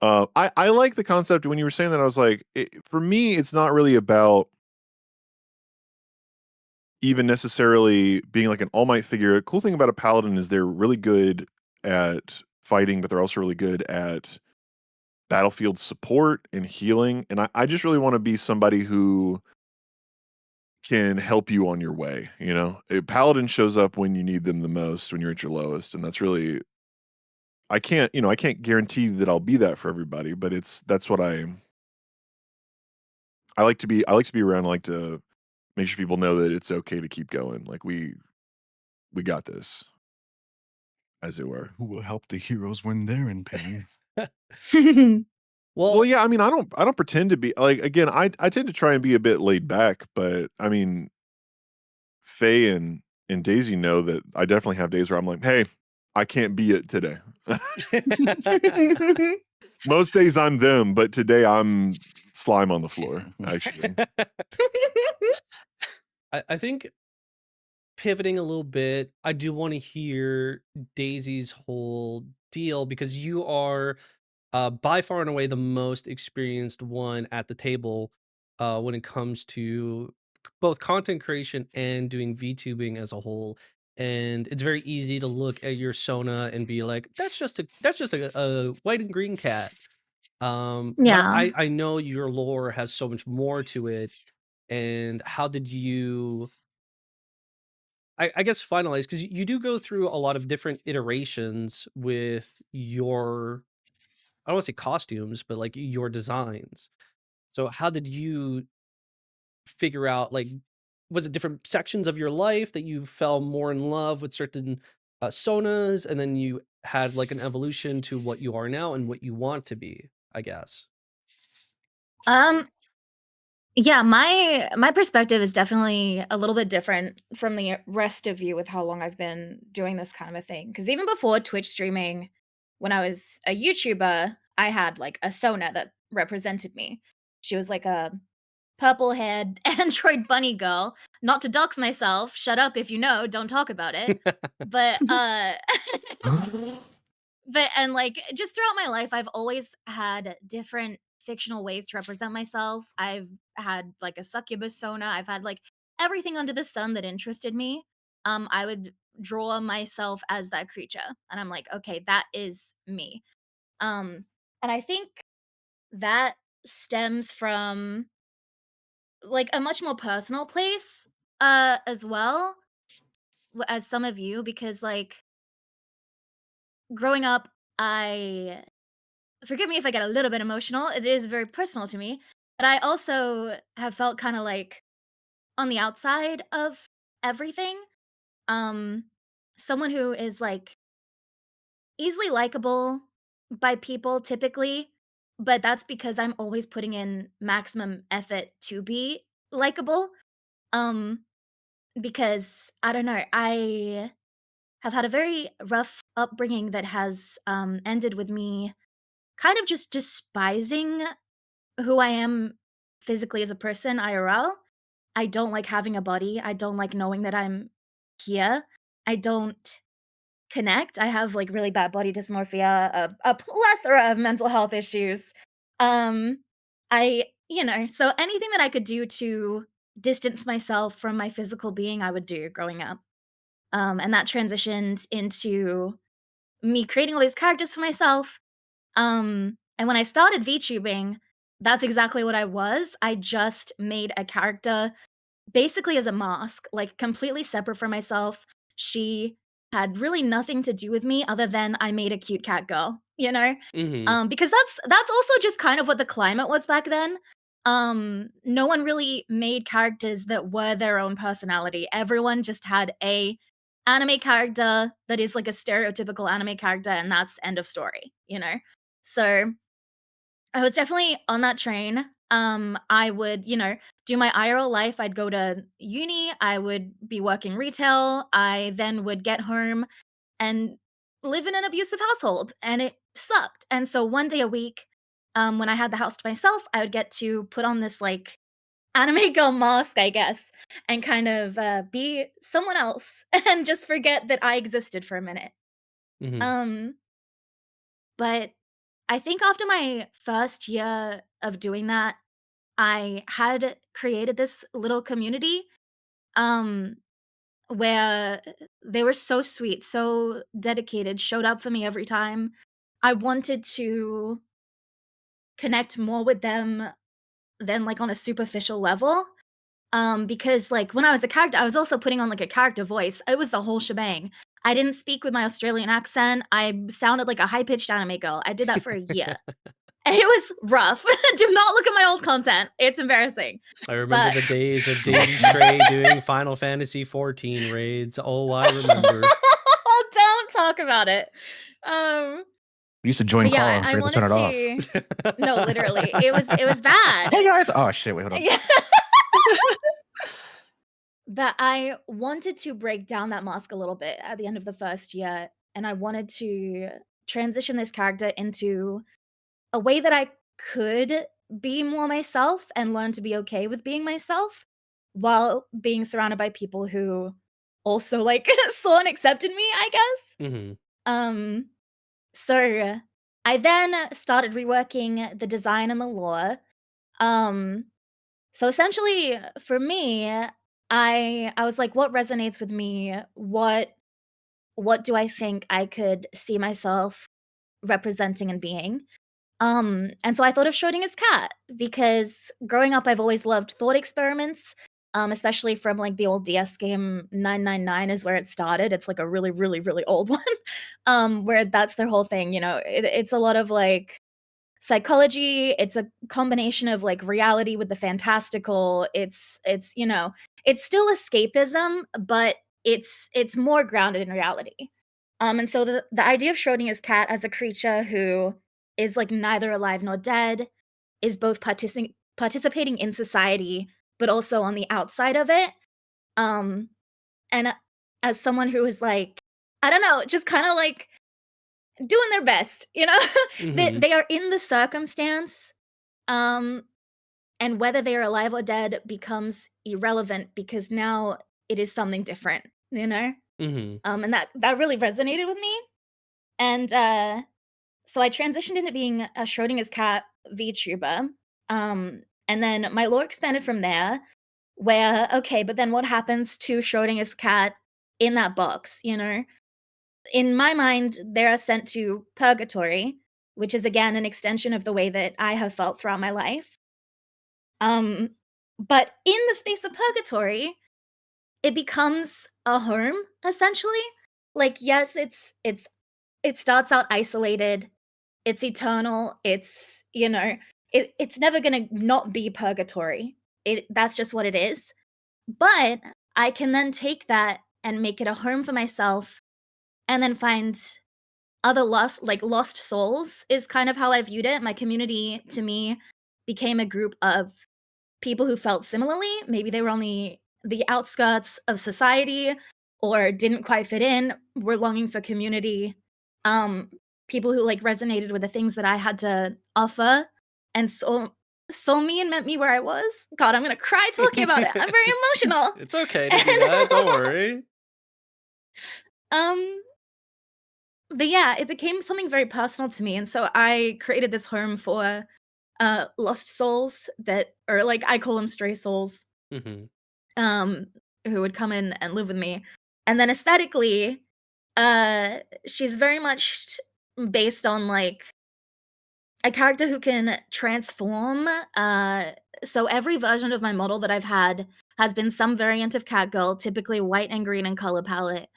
I like the concept. When you were saying that, I was like, for me, it's not really about even necessarily being like an all might figure. A cool thing about a paladin is they're really good at fighting, but they're also really good at battlefield support and healing. And I just really want to be somebody who can help you on your way. A paladin shows up when you need them the most, when you're at your lowest. And that's really, I can't guarantee that I'll be that for everybody, but that's what I like to be. I like to be around. I like to make sure people know that it's okay to keep going. Like, we got this, as it were. Who will help the heroes when they're in pain? Well, Well, yeah, I mean, I don't pretend to be, like, again, I tend to try and be a bit laid back, but I mean, Faye and Daisy know that I definitely have days where I'm like, hey, I can't be it today. Most days I'm them, but today I'm slime on the floor, actually. I think pivoting a little bit, I do want to hear Daisy's whole deal, because you are by far and away the most experienced one at the table when it comes to both content creation and doing VTubing as a whole. And it's very easy to look at your Sona and be like, that's just a white and green cat. But Yeah. I know your lore has so much more to it. And how did you, I guess, finalize? Because you do go through a lot of different iterations with your, I don't want to say costumes, but like your designs. So how did you figure out, like, was it different sections of your life that you fell more in love with certain sonas, and then you had like an evolution to what you are now and what you want to be, I guess? Um, yeah, my perspective is definitely a little bit different from the rest of you with how long I've been doing this kind of a thing. Because even before Twitch streaming, when I was a YouTuber, I had like a Sona that represented me. She was like a purple haired Android bunny girl. Not to dox myself, shut up if you know, don't talk about it. But But and, like, just throughout my life, I've always had different fictional ways to represent myself. I've had, like, a succubus persona, I've had, like, everything under the sun that interested me. I would draw myself as that creature, and I'm like, "Okay, that is me." And I think that stems from, like, a much more personal place, as well, as some of you, because, like, growing up, I forgive me if I get a little bit emotional, it is very personal to me, but I also have felt kinda, like, on the outside of everything. Um, Someone who is, like, easily likable by people typically, but that's because I'm always putting in maximum effort to be likable. Um, because I don't know, I have had a very rough upbringing that has ended with me kind of just despising who I am physically as a person IRL. I don't like having a body. I don't like knowing that I'm here. I don't connect. I have like really bad body dysmorphia, a plethora of mental health issues. Um, so anything that I could do to distance myself from my physical being, I would do growing up. And that transitioned into me creating all these characters for myself. And when I started VTubing, that's exactly what I was. I just made a character basically as a mask, like completely separate from myself. She had really nothing to do with me other than I made a cute cat girl, you know? Mhm. Because that's also just kind of what the climate was back then. No one really made characters that were their own personality. Everyone just had a anime character that is like a stereotypical anime character, and that's end of story, you know? So I was definitely on that train. I would, do my IRL life. I'd go to uni, I would be working retail. I then would get home and live in an abusive household, and it sucked. And so one day a week, when I had the house to myself, I would get to put on this like anime girl mask, I guess, and kind of be someone else and just forget that I existed for a minute. Mhm. Um, but I think after my first year of doing that, I had created this little community, um, where they were so sweet, so dedicated, showed up for me every time. I wanted to connect more with them than, like, on a superficial level, because, like, when I was a character, I was also putting on, like, a character voice. It was the whole shebang. I didn't speak with my Australian accent. I sounded like a high-pitched anime girl. I did that for a year. And it was rough. Do not look at my old content. It's embarrassing. I remember But the days of Daisy Stray doing Final Fantasy 14 raids. Oh, I remember. don't talk about it. Um, We used to join but yeah, call and I forget to turn wanted it off. to no, literally. It was bad. Hey guys! Oh shit! Wait, hold on. Yeah. But I wanted to break down that mask a little bit at the end of the first year, and I wanted to transition this character into a way that I could be more myself and learn to be okay with being myself while being surrounded by people who also like saw and accepted me, I guess. Mhm. Um so I then started reworking the design and the lore. Um so essentially for me, I was like, what resonates with me? What do I think I could see myself representing and being? And so I thought of Schrodinger's cat because growing up, I've always loved thought experiments, especially from like the old DS game 999 is where it started. It's like a really, really, really old one, where that's their whole thing. It's a lot of like psychology. It's a combination of like reality with the fantastical. It's still escapism, but it's more grounded in reality. And so the idea of Schrodinger's cat as a creature who is like neither alive nor dead, is both participating in society, but also on the outside of it. Um, and as someone who is like, I don't know, just kind of like doing their best, they Mhm. they are in the circumstance, um, and whether they are alive or dead becomes irrelevant because now it is something different. Mhm. And that really resonated with me. And so I transitioned into being a Schrodinger's cat VTuber. And then my lore expanded from there, where, okay, but then what happens to Schrodinger's cat in that box, you know? In my mind, they are sent to purgatory, which is again an extension of the way that I have felt throughout my life. Um, but in the space of purgatory, it becomes a home essentially. Like, yes, it starts out isolated, it's eternal, it's, you know, it's never gonna not be purgatory. That's just what it is. But I can then take that and make it a home for myself and then find other lost souls is kind of how I viewed it. My community to me became a group of people who felt similarly. Maybe they were on the outskirts of society or didn't quite fit in, were longing for community. Um, People who like resonated with the things that I had to offer and saw me and met me where I was. God, I'm gonna cry talking about it. I'm very emotional. It's okay to do that. Don't worry. um, but yeah, it became something very personal to me. And so I created this home for lost souls that or like I call them stray souls Mhm. um who would come in and live with me. And then aesthetically, uh she's very much based on like a character who can transform. So every version of my model that I've had has been some variant of Catgirl, typically white and green in color palette,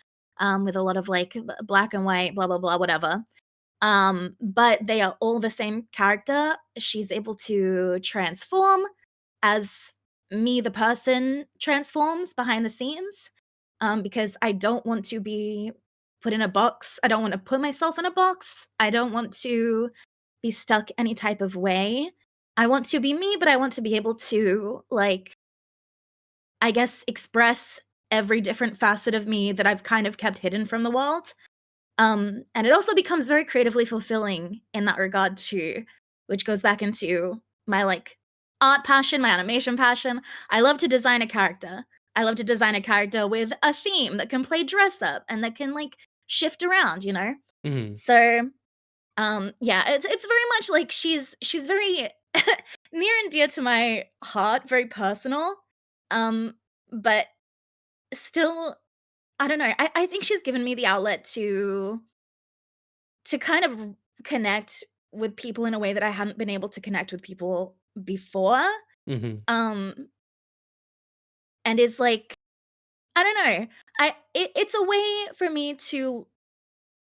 with a lot of like black and white, blah blah blah, whatever. But they are all the same character. She's able to transform as me, the person, transforms behind the scenes. Because I don't want to be put in a box. I don't want to put myself in a box. I don't want to be stuck any type of way. I want to be me, but I want to be able to, like, I guess, express every different facet of me that I've kind of kept hidden from the world. And it also becomes very creatively fulfilling in that regard too, which goes back into my like art passion, my animation passion. I love to design a character. I love to design a character with a theme that can play dress up and that can like shift around, you know? Mhm. So yeah, it's very much like she's very near and dear to my heart, very personal. Um, but still I don't know. I think she's given me the outlet to kind of connect with people in a way that I hadn't been able to connect with people before. Mhm. Um, and is like, I don't know. It's a way for me to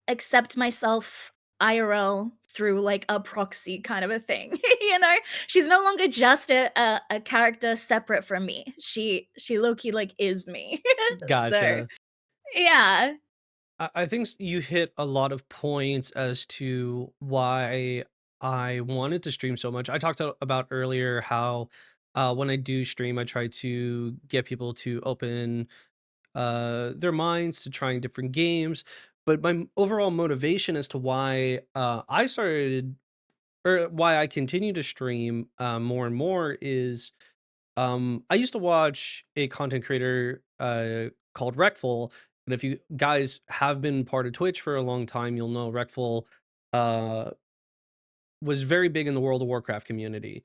accept myself IRL through like a proxy kind of a thing. You know? She's no longer just a character separate from me. She low-key like is me. So Gotcha. yeah. I think you hit a lot of points as to why I wanted to stream so much. I talked about earlier how when I do stream, I try to get people to open their minds to trying different games. But my overall motivation as to why I started or why I continue to stream more and more is I used to watch a content creator called Reckful, and if you guys have been part of Twitch for a long time, you'll know Reckful uh, was very big in the World of Warcraft community.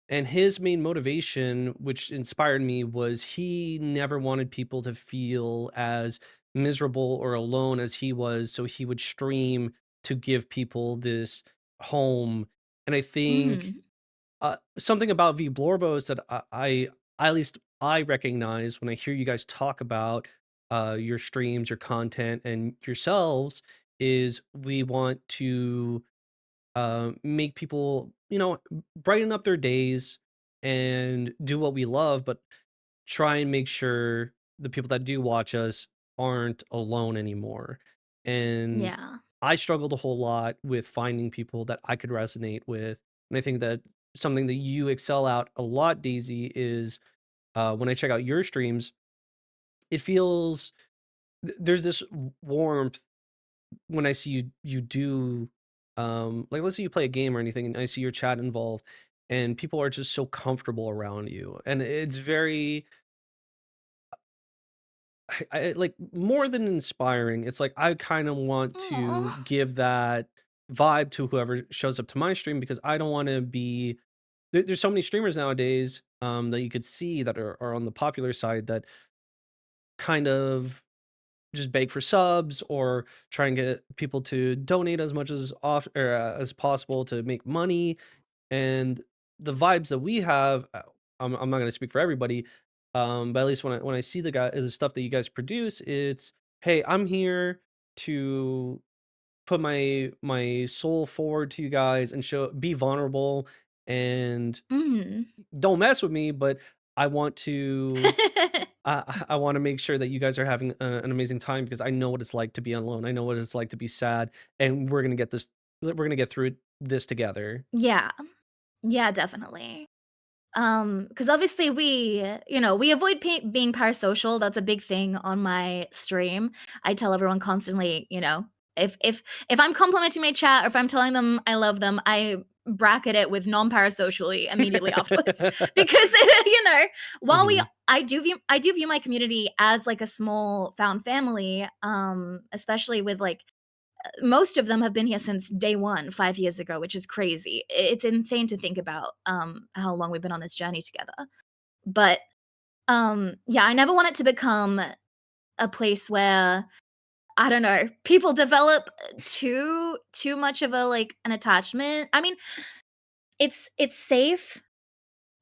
And his main motivation, which inspired me, was he never wanted people to feel as miserable or alone as he was. So he would stream to give people this home. And I think Mhm. something about vBlorbos that at least I recognize when I hear you guys talk about your streams, your content, and yourselves is we want to make people, brighten up their days and do what we love, but try and make sure the people that do watch us aren't alone anymore. And Yeah. I struggled a whole lot with finding people that I could resonate with. And I think that something that you excel out a lot, Daisy, is when I check out your streams, it feels there's this warmth when I see you do like let's say you play a game or anything and I see your chat involved and people are just so comfortable around you. And it's very like more than inspiring, it's like I kind of want to Aw. give that vibe to whoever shows up to my stream because I don't want to be there's so many streamers nowadays that you could see that are on the popular side that kind of just beg for subs or try and get people to donate as much as possible to make money. And the vibes that we have, I'm not going to speak for everybody, but at least when I see the stuff that you guys produce, it's hey, I'm here to put my soul forward to you guys and be vulnerable and Mhm. don't mess with me, but I want to I want to make sure that you guys are having an amazing time because I know what it's like to be alone. I know what it's like to be sad, and we're gonna get through this together. Yeah. Yeah, definitely. Because obviously we avoid being parasocial. That's a big thing on my stream. I tell everyone constantly, if I'm complimenting my chat or if I'm telling them I love them, I bracket it with non-parasocially immediately afterwards. Because while we Mhm, I do view my community as like a small found family, especially with like most of them have been here since day one 5 years ago, which is crazy. It's insane to think about how long we've been on this journey together. But yeah, I never want it to become a place where I don't know, people develop too much of a like an attachment. I mean, it's safe.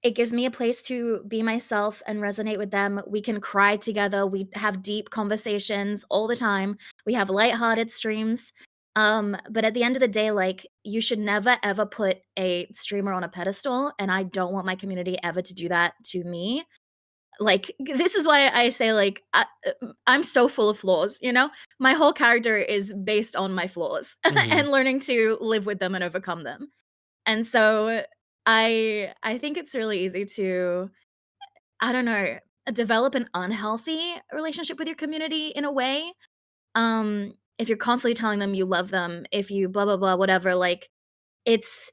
It gives me a place to be myself and resonate with them. We can cry together. We have deep conversations all the time. We have lighthearted streams. But at the end of the day, like you should never ever put a streamer on a pedestal. And I don't want my community ever to do that to me. Like this is why I say like I'm so full of flaws, you know? My whole character is based on my flaws mhm. and learning to live with them and overcome them. And so I think it's really easy to, I don't know, develop an unhealthy relationship with your community in a way. If you're constantly telling them you love them, if you blah blah blah whatever, like it's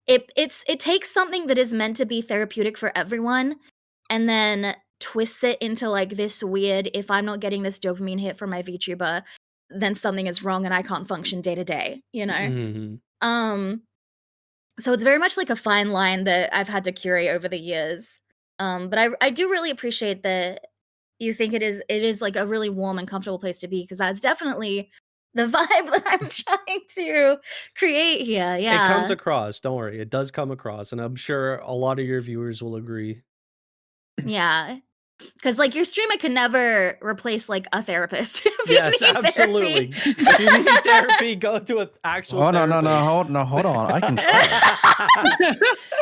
it takes something that is meant to be therapeutic for everyone and then twists it into like this weird, if I'm not getting this dopamine hit from my VTuber, then something is wrong and I can't function day to day, you know? Mhm. Um So it's very much like a fine line that I've had to curate over the years. But I do really appreciate that you think it is like a really warm and comfortable place to be because that's definitely the vibe that I'm trying to create here. It comes Yeah. across, don't worry, it does come across, and I'm sure a lot of your viewers will agree. Yeah. Because like your streamer can never replace like a therapist if Yes, you need therapy. absolutely. If you need therapy, go to an actual Oh no, no, no, therapist. hold on. I can try.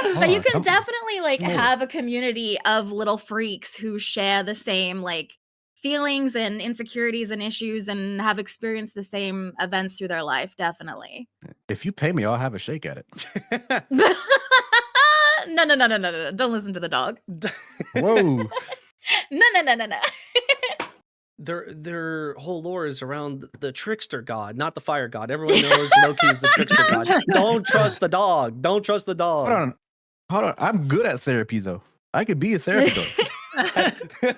Hold But you on, can definitely like come over. have a community of little freaks who share the same like feelings and insecurities and issues and have experienced the same events through their life, definitely. If you pay me, I'll have a shake at it. No, no, no, no, no, no, no. Don't listen to the dog. Whoa. No, no, no, no, no. Their whole lore is around the trickster god, not the fire god. Everyone knows Loki's the trickster god. Don't trust the dog. Don't trust the Hold dog. on. Hold on. I'm good at therapy though. I could be a therapy dog.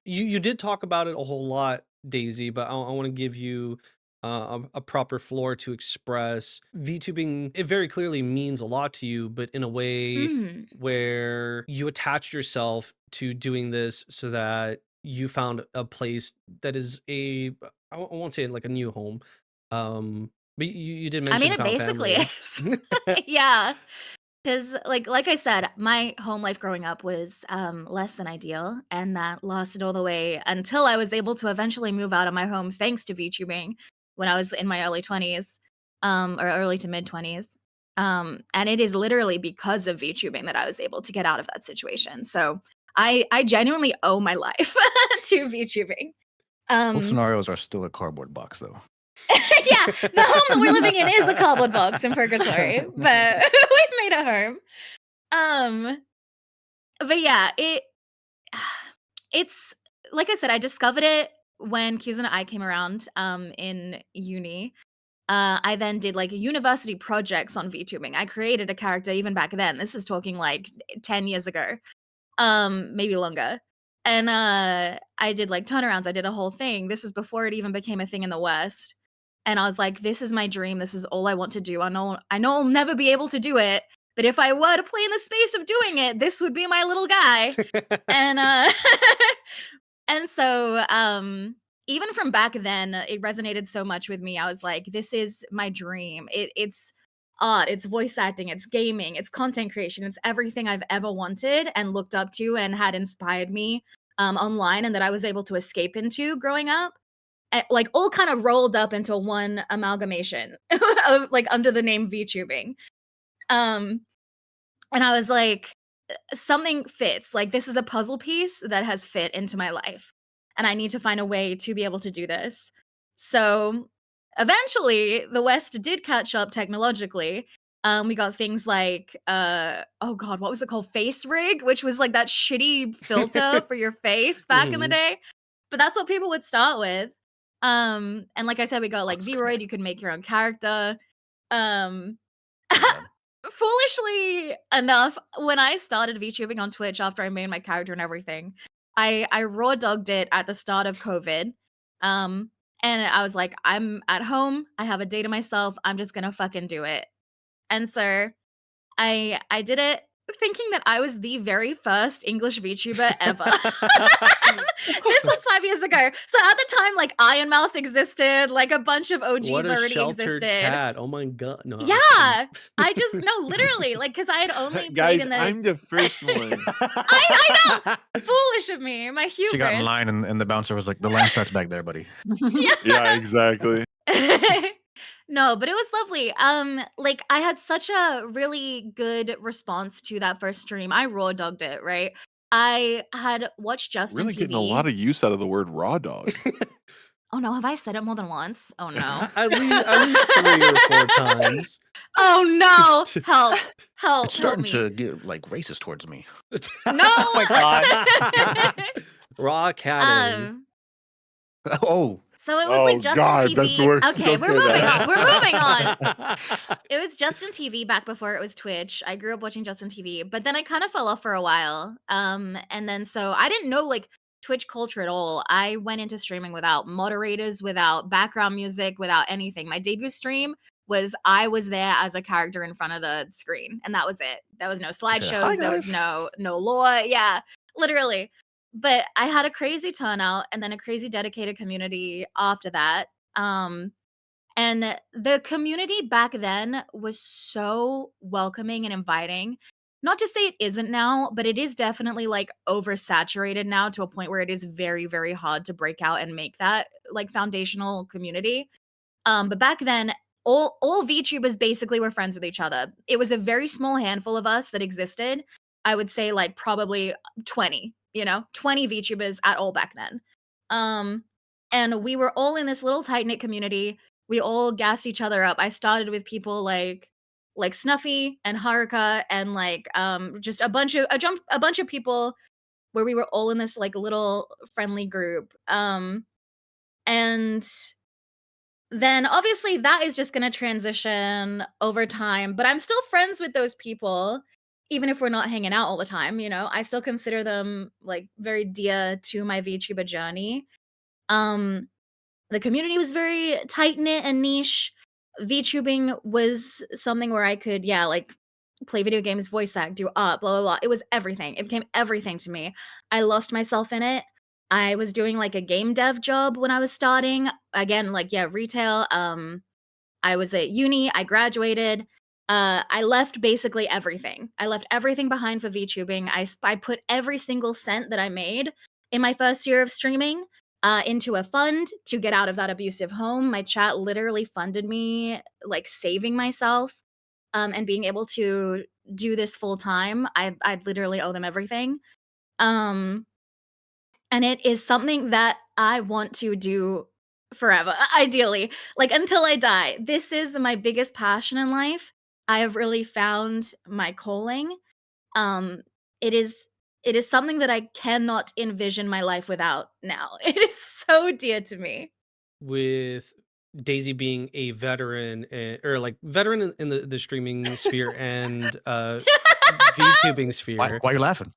You did talk about it a whole lot, Daisy, but I want to give you a proper floor to express. VTubing, it very clearly means a lot to you, but in a way Mm. where you attached yourself to doing this so that you found a place that is I won't say like a new home. But you did I mean, mention it found basically family. is. Yeah. Because like I said, my home life growing up was, less than ideal, and that lasted all the way until I was able to eventually move out of my home thanks to VTubing when I was in my early 20s, or early to mid-20s. And it is literally because of VTubing that I was able to get out of that situation. So I genuinely owe my life to VTubing. Both Um, scenarios are still a cardboard box though. yeah, the home that we're living in is a cardboard box in purgatory, but we've made a home. Um, but yeah, it's like I said, I discovered it when Q's and I came around in uni. I then did like university projects on VTubing. I created a character even back then. This is talking like 10 years ago. Maybe longer. And I did like turnarounds. I did a whole thing. This was before it even became a thing in the West. And I was like, this is my dream. This is all I want to do. I know I'll never be able to do it, but if I were to play in the space of doing it, this would be my little guy. And and so even from back then, it resonated so much with me. I was like, this is my dream. It's art, it's voice acting, it's gaming, it's content creation, it's everything I've ever wanted and looked up to and had inspired me online and that I was able to escape into growing up. Like all kind of rolled up into one amalgamation of like under the name VTubing. Um, and I was like, something fits. Like this is a puzzle piece that has fit into my life, and I need to find a way to be able to do this. So eventually, the West did catch up technologically. We got things like, oh god, what was it called? Face rig, which was like that shitty filter for your face back in the Mhm. day. But that's what people would start with. And like I said, we got like Looks V-Roid. You could make your own character. Um, Oh, God. Foolishly enough, when I started VTubing on Twitch after I made my character and everything, I raw dogged it at the start of COVID. Um, and I was like, I'm at home, I have a day to myself, I'm just gonna fucking do it. And so I did it thinking that I was the very first English VTuber ever. This was 5 years ago. So at the time, like Iron Mouse existed, like a bunch of OGs What a already sheltered existed. cat. Oh my god. No, I'm Yeah, kidding. I just no, literally, like, because I had only played Guys, in the. I'm the first one. I know, foolish of me, my hubris. She got in line, and the bouncer was like, "The line starts back there, buddy." Yeah, exactly. No, but it was lovely. Like I had such a really good response to that first stream. I raw dogged it, right? I had watched Justin Really TV. getting a lot of use out of the word raw dog. Oh no, have I said it more than once? Oh no. At least 3 or 4 times. Oh no. Help. It's Help starting me. to get like racist towards me. No. Oh my god. Raw catting. Oh, So it was like Oh, Justin God, TV. that's worse. Okay, Don't we're say moving that. on. We're moving on. It was Justin TV back before it was Twitch. I grew up watching Justin TV, but then I kind of fell off for a while. And then so I didn't know like Twitch culture at all. I went into streaming without moderators, without background music, without anything. My debut stream was I was there as a character in front of the screen, and that was it. There was no "Hi, slideshows. There was guys." no lore. Yeah, literally. But I had a crazy turnout and then a crazy dedicated community after that. And the community back then was so welcoming and inviting. Not to say it isn't now, but it is definitely like oversaturated now to a point where it is very, very hard to break out and make that like foundational community. But back then, all VTubers basically were friends with each other. It was a very small handful of us that existed. I would say like probably 20, 20 VTubers at all back then. Um, and we were all in this little tight knit community. We all gassed each other up. I started with people like Snuffy and Haruka and like just a bunch of people where we were all in this like little friendly group. And then obviously that is just going to transition over time, but I'm still friends with those people even if we're not hanging out all the time. I still consider them like very dear to my VTuber journey. um the community was very tight knit and niche. VTubing was something where I could, yeah, like play video games, voice act, do art, blah blah blah. It was everything. It became everything to me. I lost myself in it. I was doing like a game dev job when I was starting. Again, like yeah, retail. I was at uni, I graduated. I left basically everything. I left everything behind for VTubing. I put every single cent that I made in my first year of streaming into a fund to get out of that abusive home. My chat literally funded me, like saving myself and being able to do this full time. I literally owe them everything. Um, and it is something that I want to do forever, ideally, like until I die. This is my biggest passion in life. I have really found my calling. Um, it is it is something that I cannot envision my life without now. It is so dear to me. With Daisy being a veteran or like veteran in the streaming sphere and VTubing Why sphere. are you laughing?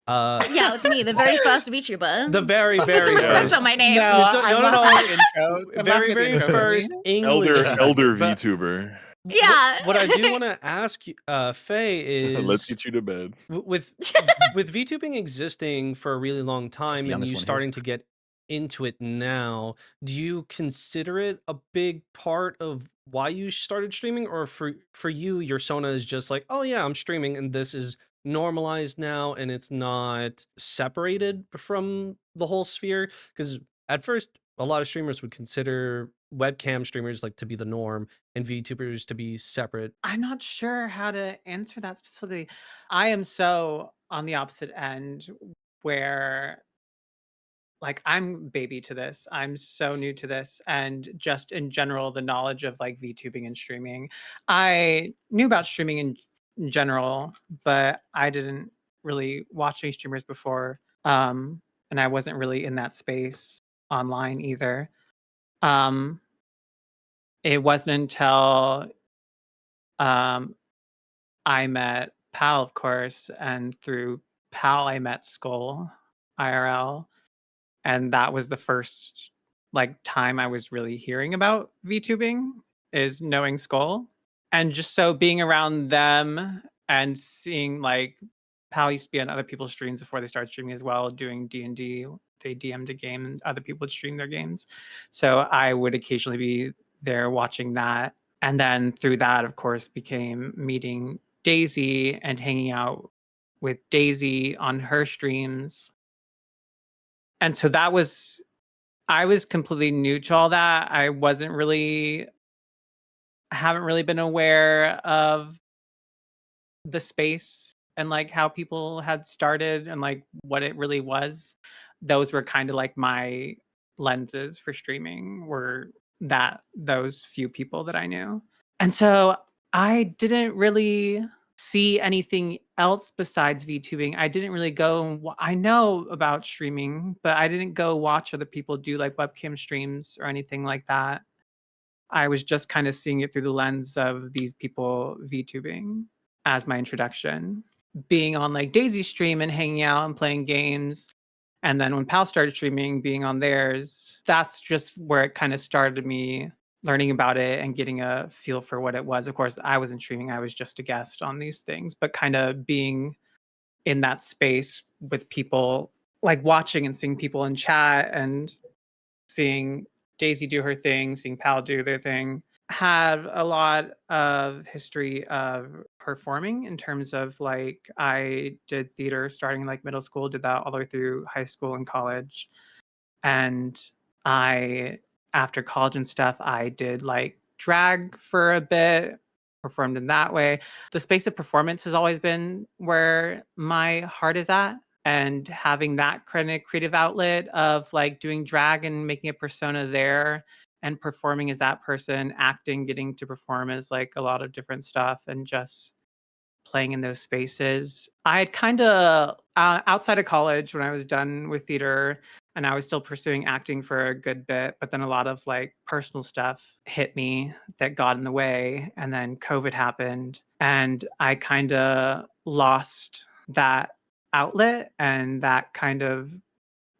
Yeah, it was me, the very first VTuber. The very, Put very some respect first. on my name. No, So- I no, no, love no. the intro. I'm Very, laughing at the very intro, first Whitney. English. Elder But VTuber. Yeah. What I do want to ask you, Faye, Let's is get you to bed. with VTubing existing for a really long time and youngest you one here. starting to get into it now, do you consider it a big part of why you started streaming, or for you, your Sona is just like, oh yeah, I'm streaming and this is normalized now and it's not separated from the whole sphere? Because at first, a lot of streamers would consider webcam streamers like to be the norm and VTubers to be separate. I'm not sure how to answer that specifically. I am so on the opposite end where like I'm baby to this. I'm so new to this, and just in general the knowledge of like VTubing and streaming. I knew about streaming in general, but I didn't really watch any streamers before. And I wasn't really in that space online either. Um it wasn't until um I met Pal, of course, and through Pal, I met Skull IRL, and that was the first like time I was really hearing about VTubing is knowing Skull, and just so being around them and seeing like Pal used to be on other people's streams before they started streaming as well, doing D&D. They DM'd a game, and other people would stream their games, so I would occasionally be there watching that, and then through that, of course, became meeting Daisy and hanging out with Daisy on her streams. And so that was I was completely new to all that. I haven't really been aware of the space and like how people had started and like what it really was. Those were kind of like my lenses for streaming, were that those few people that I knew. And so I didn't really see anything else besides VTubing. I didn't really go I know about streaming, but I didn't go watch other people do like webcam streams or anything like that. I was just kind of seeing it through the lens of these people VTubing as my introduction. Being on like Daisy's stream and hanging out and playing games. And then when Pal started streaming, being on theirs, that's just where it kind of started me learning about it and getting a feel for what it was. Of course, I wasn't streaming, I was just a guest on these things, but kind of being in that space with people, like watching and seeing people in chat and seeing Daisy do her thing, seeing Pal do their thing. Had a lot of history of performing in terms of like I did theater starting in like middle school, did that all the way through high school and college. And I, after college and stuff, I did like drag for a bit, performed in that way. The space of performance has always been where my heart is at. And having that kind of creative outlet of like doing drag and making a persona there and performing as that person, acting, getting to perform as like a lot of different stuff and just playing in those spaces. I had kind of outside of college when I was done with theater and I was still pursuing acting for a good bit, but then a lot of like personal stuff hit me that got in the way. And then COVID happened and I kind of lost that outlet and that kind of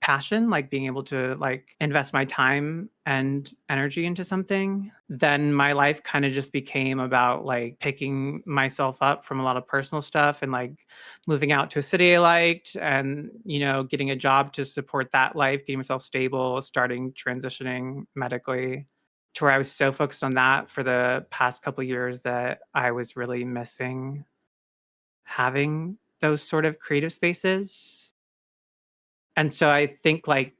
passion, like being able to like invest my time and energy into something. Then my life kind of just became about like picking myself up from a lot of personal stuff and like moving out to a city I liked and, you know, getting a job to support that life, getting myself stable, starting transitioning medically, to where I was so focused on that for the past couple of years that I was really missing having those sort of creative spaces. And so I think like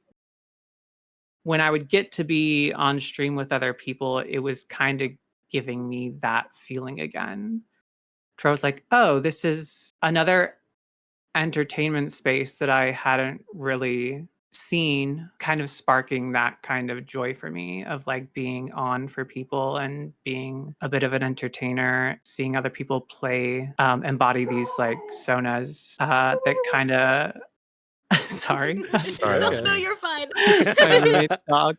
when I would get to be on stream with other people, it was kind of giving me that feeling again. Where I was like, oh, this is another entertainment space that I hadn't really seen, kind of sparking that kind of joy for me of like being on for people and being a bit of an entertainer, seeing other people play, embody these like sonas that kind of sorry. Sorry, that was No, me. you're fine. My roommate's dog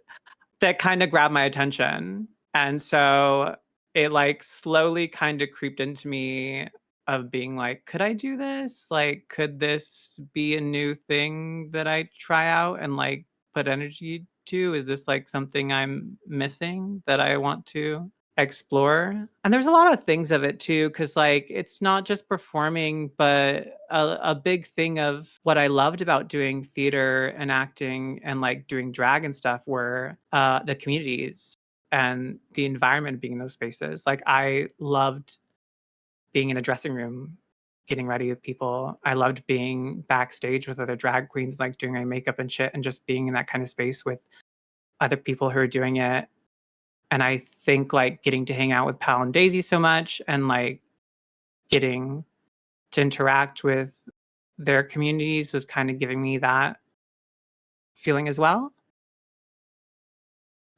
that kind of grabbed my attention. And so it like slowly kind of creeped into me of being like, could I do this? Like, could this be a new thing that I try out and like put energy to? Is this like something I'm missing that I want to explore? And there's a lot of things of it too, because like it's not just performing, but a big thing of what I loved about doing theater and acting and like doing drag and stuff were the communities and the environment being in those spaces. Like I loved being in a dressing room, getting ready with people. I loved being backstage with other drag queens, like doing my makeup and shit, and just being in that kind of space with other people who are doing it. And I think like getting to hang out with Pal and Daisy so much and like getting to interact with their communities was kind of giving me that feeling as well.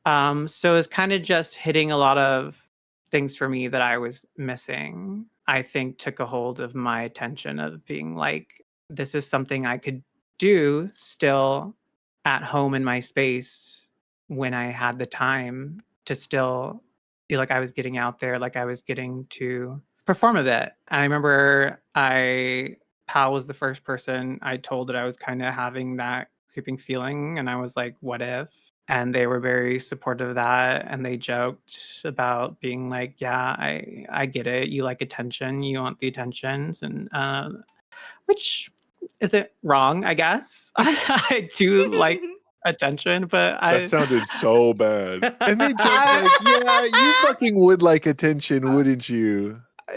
So it's kind of just hitting a lot of things for me that I was missing. I think took a hold of my attention of being like, this is something I could do still at home in my space when I had the time to still feel like I was getting out there, like I was getting to perform a bit. And I remember Pal was the first person I told that I was kind of having that creeping feeling. And I was like, what if? And they were very supportive of that, and they joked about being like, "Yeah, I get it. You like attention. You want the attentions," and which isn't wrong, I guess. I do like attention, but That I sounded so bad. And they joked I like, "Yeah, you fucking would like attention, wouldn't you?" I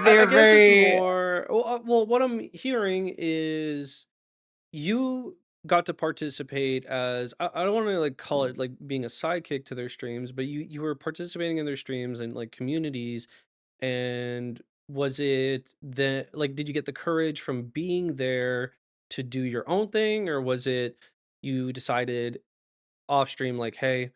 they're guess it's very more well, what I'm hearing is you got to participate as I don't wanna, like, call it, like, being a sidekick to their streams, but you were participating in their streams and, like, communities, and was it the like, did you get the courage from being there to do your own thing, or was it you decided off stream, like, "Hey,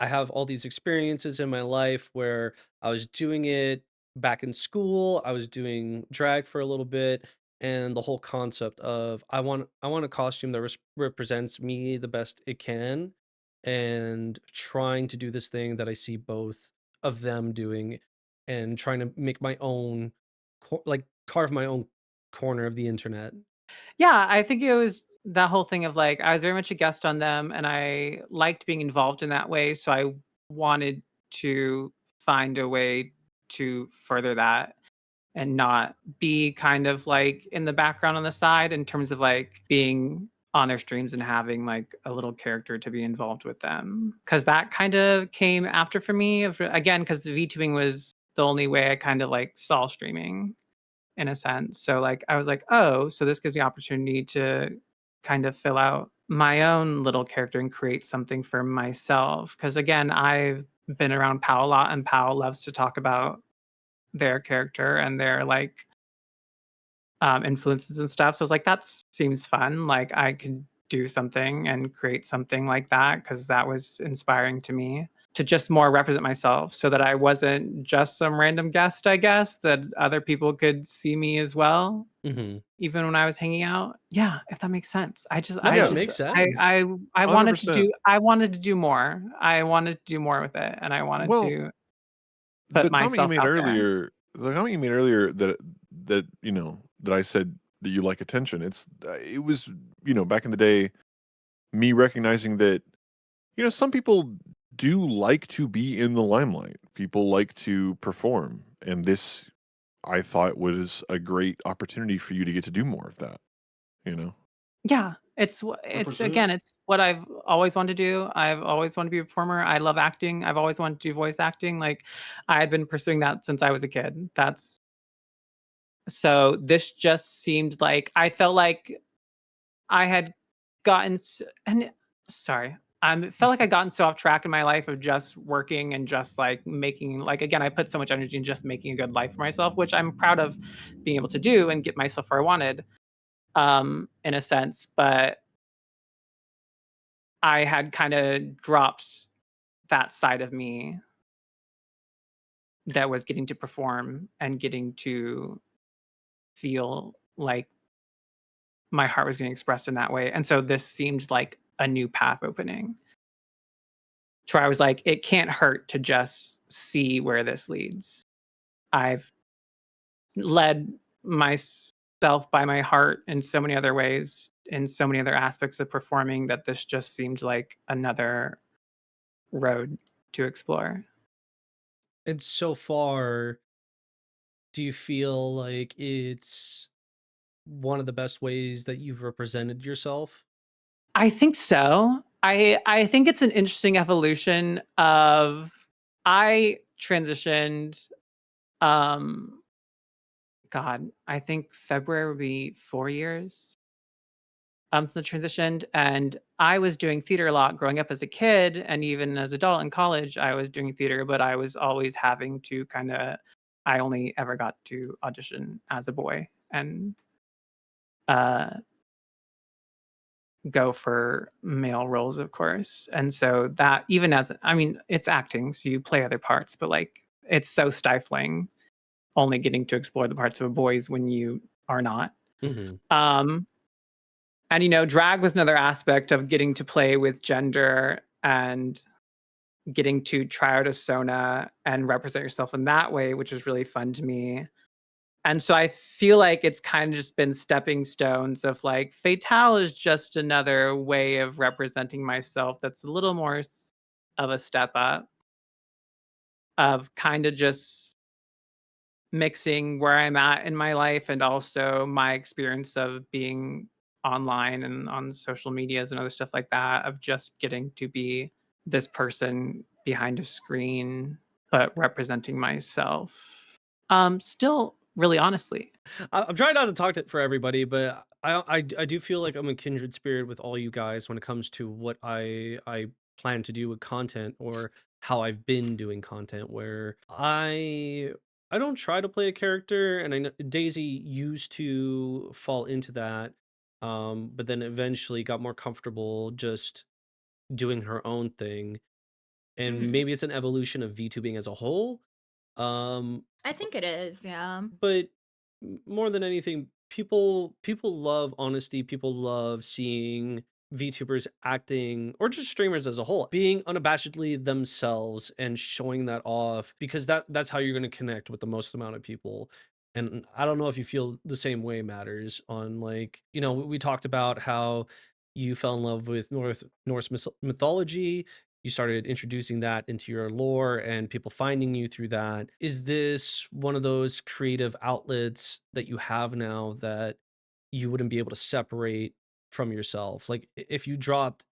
I have all these experiences in my life where I was doing it back in school, I was doing drag for a little bit, and the whole concept of I want a costume that represents me the best it can, and trying to do this thing that I see both of them doing, and trying to make my own like carve my own corner of the internet." Yeah, I think it was that whole thing of like I was very much a guest on them and I liked being involved in that way. So I wanted to find a way to further that and not be kind of like in the background on the side in terms of like being on their streams and having like a little character to be involved with them. Cause that kind of came after for me again, because VTubing was the only way I kind of like saw streaming in a sense. So like I was like, "Oh, so this gives me opportunity to kind of fill out my own little character and create something for myself." Because again, I've been around Pal a lot, and Pal loves to talk about their character and their like influences and stuff. So it's like that seems fun. Like I could do something and create something like that because that was inspiring to me to just more represent myself so that I wasn't just some random guest, I guess, that other people could see me as well, Mhm. even when I was hanging out. Yeah, if that makes sense. No, it Yeah, makes sense. I wanted to 100%. do more. I wanted to do more with it and I wanted Well, to put the comment you myself made out there. earlier, that that I said that you like attention. It was, back in the day, me recognizing that, some people do like to be in the limelight. People like to perform, and this I thought was a great opportunity for you to get to do more of that, you know? Yeah, it's 100%. again, it's what I've always wanted to do. I've always wanted to be a performer. I love acting. I've always wanted to do voice acting. Like I had been pursuing that since I was a kid. That's so this just seemed like I felt like I had gotten and sorry. Felt like I'd gotten so off track in my life of just working and just like making like again, I put so much energy in just making a good life for myself, which I'm proud of being able to do and get myself where I wanted, in a sense. But I had kind of dropped that side of me that was getting to perform and getting to feel like my heart was getting expressed in that way. And so this seemed like a new path opening. So I was like, it can't hurt to just see where this leads. I've led myself by my heart in so many other ways, in so many other aspects of performing, that this just seemed like another road to explore. And so far, do you feel like it's one of the best ways that you've represented yourself? I think so. I think it's an interesting evolution of I transitioned God, I think February would be 4 years since I transitioned, and I was doing theater a lot growing up as a kid, and even as adult in college, I was doing theater, but I was always having to I only ever got to audition as a boy and uh, go for male roles, of course. And so that even as I mean, it's acting, so you play other parts, but like it's so stifling only getting to explore the parts of a boys when you are not. Mhm. Um, and drag was another aspect of getting to play with gender and getting to try out a persona and represent yourself in that way, which was really fun to me. And so I feel like it's kind of just been stepping stones of like Fatale is just another way of representing myself that's a little more of a step up of kind of just mixing where I'm at in my life and also my experience of being online and on social medias and other stuff like that, of just getting to be this person behind a screen but representing myself still really honestly. I'm trying not to talk for everybody, but I do feel like I'm a kindred spirit with all you guys when it comes to what I plan to do with content or how I've been doing content. Where I don't try to play a character, and I know Daisy used to fall into that, but then eventually got more comfortable just doing her own thing, and Mhm. maybe it's an evolution of VTubing as a whole. Um, I think it is, yeah. but more than anything, people love honesty. People love seeing VTubers acting, or just streamers as a whole, being unabashedly themselves and showing that off, because that's how you're going to connect with the most amount of people. And I don't know if you feel the same way, Matters. On, like, we talked about how you fell in love with Norse mythology. You started introducing that into your lore and people finding you through that. Is this one of those creative outlets that you have now that you wouldn't be able to separate from yourself? Like, if you dropped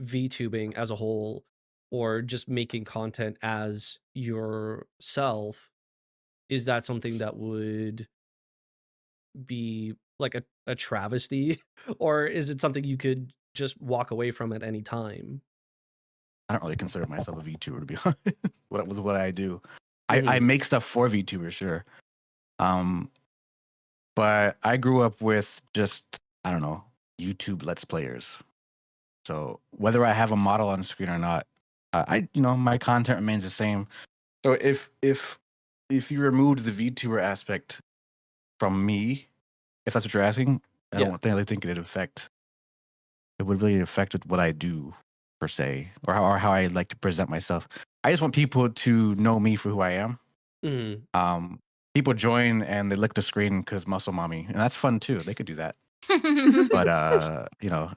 VTubing as a whole, or just making content as yourself, is that something that would be like a travesty? Or is it something you could just walk away from at any time? I don't really consider myself a VTuber, to be honest. With what I do, I Mhm. make stuff for VTubers, sure. Um, but I grew up with just, I don't know, YouTube Let's Players. So whether I have a model on screen or not, my content remains the same. So if you removed the VTuber aspect from me, if that's what you're asking, I Yeah. don't really think it would really affect what I do per se, or how I like to present myself. I just want people to know me for who I am. Mhm. Um, People join and they lick the screen because muscle mommy, and that's fun too. They could do that, but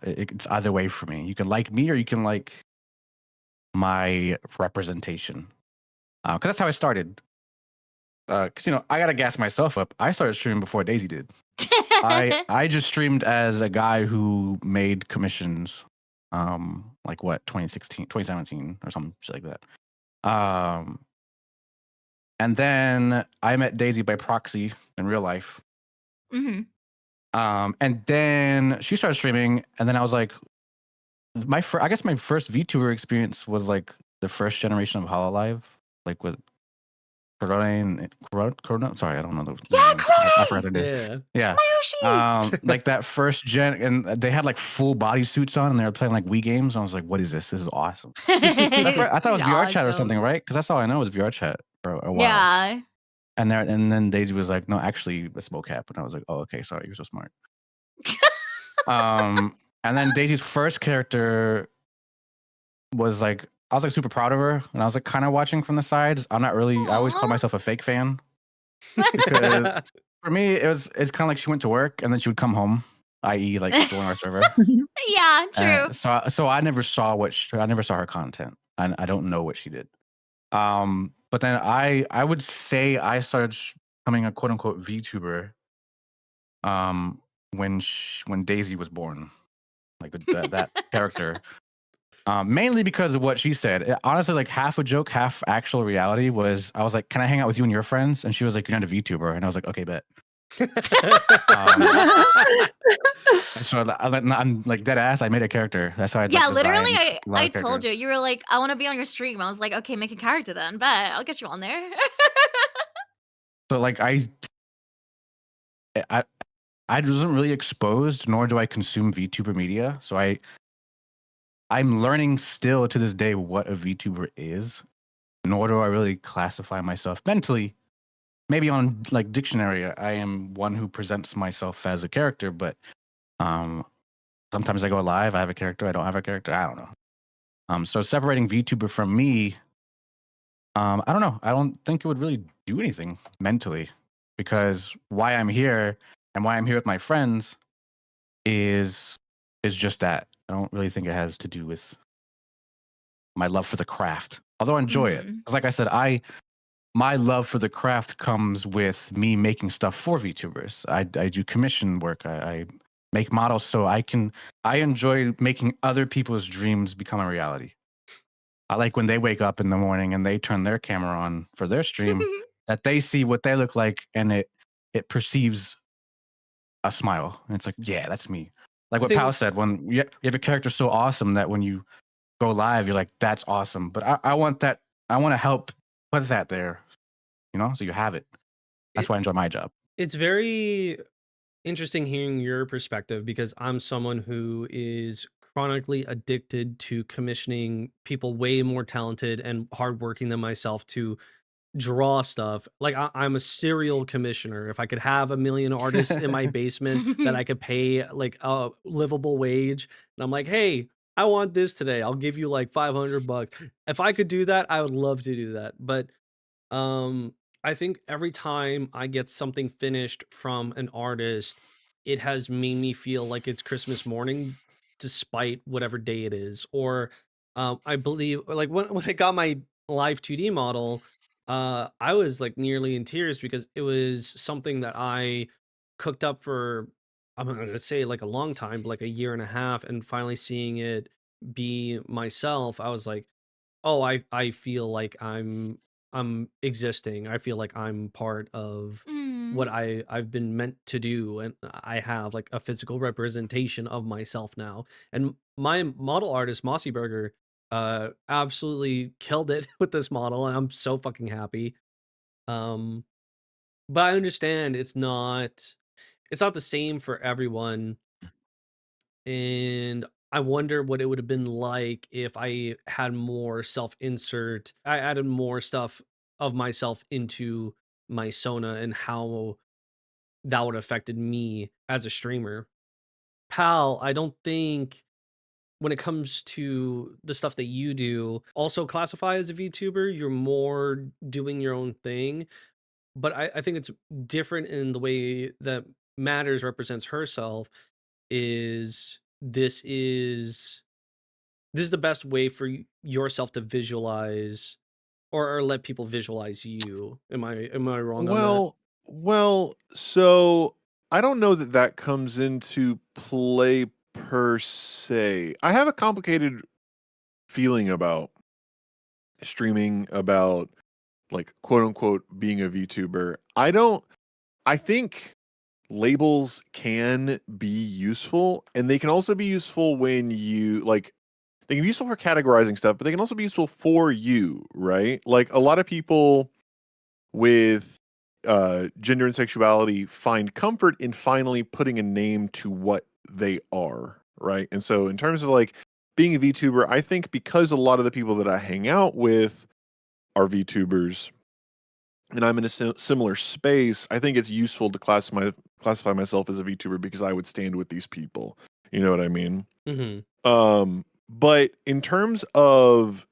it's either way for me. You can like me or you can like my representation, because that's how I started. Because I gotta gas myself up. I started streaming before Daisy did. I just streamed as a guy who made commissions, like what, 2016, 2017 or something shit like that. And then I met Daisy by proxy in real life. Mhm. And then she started streaming, and then I was like, I guess my first VTuber experience was like the first generation of Hololive, like with Corona. Sorry, I don't know the Yeah, name. I forgot Crony! their name. Yeah. Yeah. Mayoshi! Like that first gen, and they had like full bodysuits on, and they were playing like Wii games. And I was like, "What is this? This is awesome." I thought it was VR chat or something, Awesome. right? Because that's all I know was VR chat for a while. Yeah. And then Daisy was like, "No, actually, it's mocap." And I was like, "Oh, okay, sorry, you're so smart." Um, and then Daisy's first character was like, I was like super proud of her, and I was like kind of watching from the sides. I'm not really. I always called Aw. myself a fake fan. Because for me, it's kind of like she went to work and then she would come home, i.e., like join our server. Yeah, true. So I never saw I never saw her content. I don't know what she did. But then I would say I started becoming a quote unquote VTuber when Daisy was born, like that character. Mainly because of what she said. Honestly, like half a joke, half actual reality was I was like, "Can I hang out with you and your friends?" And she was like, "You're not a VTuber," and I was like, "Okay, bet." So I'm like dead ass. I made a character. That's how I Yeah, literally, designed a lot I of told characters. you were like, I want to be on your stream. I was like, okay, make a character then, but I'll get you on there. So like I I wasn't really exposed, nor do I consume VTuber media. So I'm learning still to this day what a VTuber is. Nor do I really classify myself mentally. Maybe on like dictionary, I am one who presents myself as a character, but um, sometimes I go live. I have a character. I don't have a character. I don't know. So separating VTuber from me, I don't know. I don't think it would really do anything mentally because why I'm here and why I'm here with my friends is just that. I don't really think it has to do with my love for the craft. Although I enjoy it. Mhm. 'Cause like I said, my love for the craft comes with me making stuff for VTubers. I do commission work. I make models so I enjoy making other people's dreams become a reality. I like when they wake up in the morning and they turn their camera on for their stream, that they see what they look like and it perceives a smile. And it's like, yeah, that's me. Like I what Pal think said, when you have a character so awesome that when you go live, you're like, that's awesome. But I want that. I want to help put that there, so you have it. That's it, why I enjoy my job. it's very interesting hearing your perspective because I'm someone who is chronically addicted to commissioning people way more talented and hardworking than myself to draw stuff. Like I'm a serial commissioner. If I could have a million artists in my basement that I could pay like a livable wage, and I'm like, hey, I want this today. I'll give you like $500. If I could do that, I would love to do that. But um, I think every time I get something finished from an artist, it has made me feel like it's Christmas morning despite whatever day it is. Or I believe like when I got my live 2D model, I was like nearly in tears because it was something that I cooked up for I'm gonna say like a long time, but like a year and a half, and finally seeing it be myself, I was like, oh, I feel like I'm existing. I feel like I'm part of what Mm. I've been meant to do, and I have like a physical representation of myself now. And my model artist Mossy Burger absolutely killed it with this model, and I'm so fucking happy. Um but I understand it's not the same for everyone, and I wonder what it would have been like if I had more self-insert. I added more stuff of myself into my Sona and how that would have affected me as a streamer. Pal, I don't think when it comes to the stuff that you do, also classify as a VTuber, you're more doing your own thing. But I think it's different in the way that Matters represents herself is this is the best way for yourself to visualize or let people visualize you. Am I wrong on that? So I don't know that that comes into play per se. I have a complicated feeling about streaming, about like quote unquote being a VTuber. I think labels can be useful, and they can also be useful when you like they can be useful for categorizing stuff, but they can also be useful for you, right? Like a lot of people with gender and sexuality find comfort in finally putting a name to what they are, right? And so in terms of like being a VTuber, I think because a lot of the people that I hang out with are VTubers and I'm in a similar space, I think it's useful to classify myself as a VTuber because I would stand with these people. You know what I mean? Mhm. But in terms of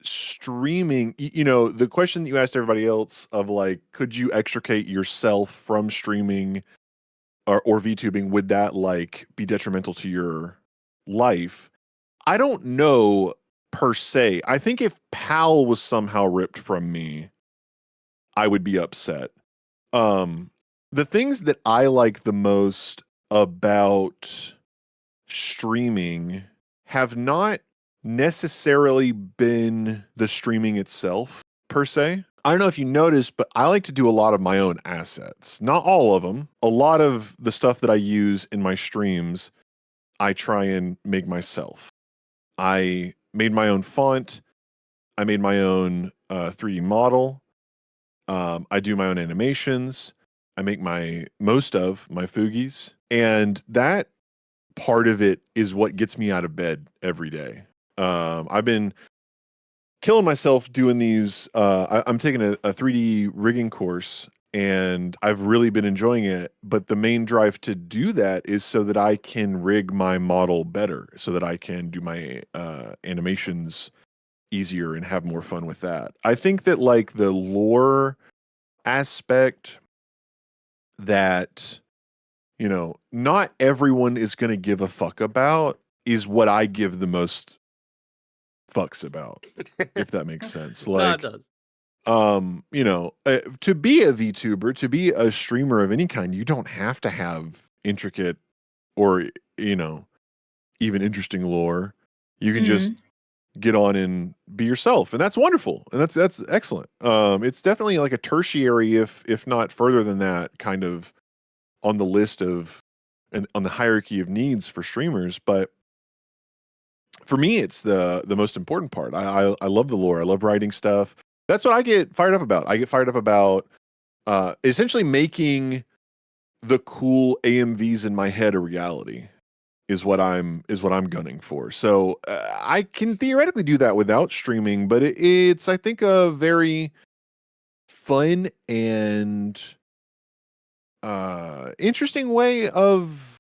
streaming, the question that you asked everybody else of like, could you extricate yourself from streaming or VTubing? Would that like be detrimental to your life? I don't know per se. I think if PAL was somehow ripped from me, I would be upset. The things that I like the most about streaming have not necessarily been the streaming itself per se. I don't know if you noticed, but I like to do a lot of my own assets. Not all of them. A lot of the stuff that I use in my streams, I try and make myself. I made my own font. I made my own 3D model. I do my own animations. I make most of my foogies. And that part of it is what gets me out of bed every day. I've been killing myself doing these. I'm taking a 3D rigging course and I've really been enjoying it. But the main drive to do that is so that I can rig my model better, so that I can do my animations easier and have more fun with that. I think that like the lore aspect that not everyone is going to give a fuck about is what I give the most fucks about, if that makes sense. No, it Like, does. to be a VTuber, to be a streamer of any kind, you don't have to have intricate or, even interesting lore. You can just get on and be yourself, and that's wonderful, and that's excellent. It's definitely like a tertiary, if not further than that, kind of on the list of and on the hierarchy of needs for streamers. But for me, it's the most important part. I love the lore. I love writing stuff. That's what I get fired up about. I get fired up about essentially making the cool AMVs in my head a reality. Is what I'm gunning for. So I can theoretically do that without streaming, but it's I think a very fun and interesting way of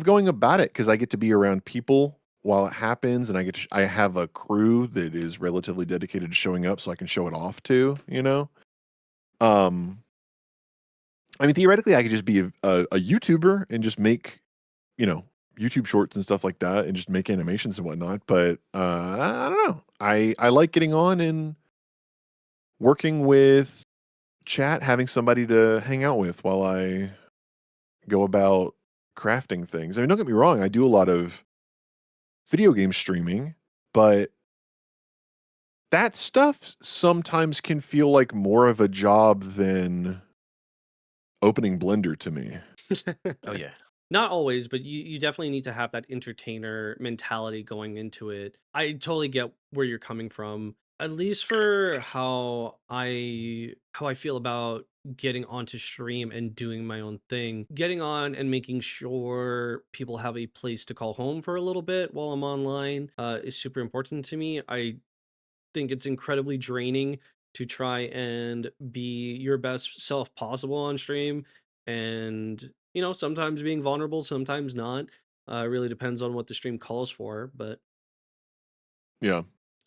going about it, because I get to be around people while it happens, and I have a crew that is relatively dedicated to showing up, so I can show it off to. I mean, theoretically, I could just be a YouTuber and just make YouTube shorts and stuff like that, and just make animations and whatnot. But I don't know. I like getting on and working with chat, having somebody to hang out with while I go about crafting things. I mean, don't get me wrong, I do a lot of video game streaming, but that stuff sometimes can feel like more of a job than opening Blender to me. Oh yeah. Not always, but you definitely need to have that entertainer mentality going into it. I totally get where you're coming from. At least for how I feel about getting onto stream and doing my own thing. Getting on and making sure people have a place to call home for a little bit while I'm online is super important to me. I think it's incredibly draining to try and be your best self possible on stream, and sometimes being vulnerable, sometimes not. Really depends on what the stream calls for, but Yeah.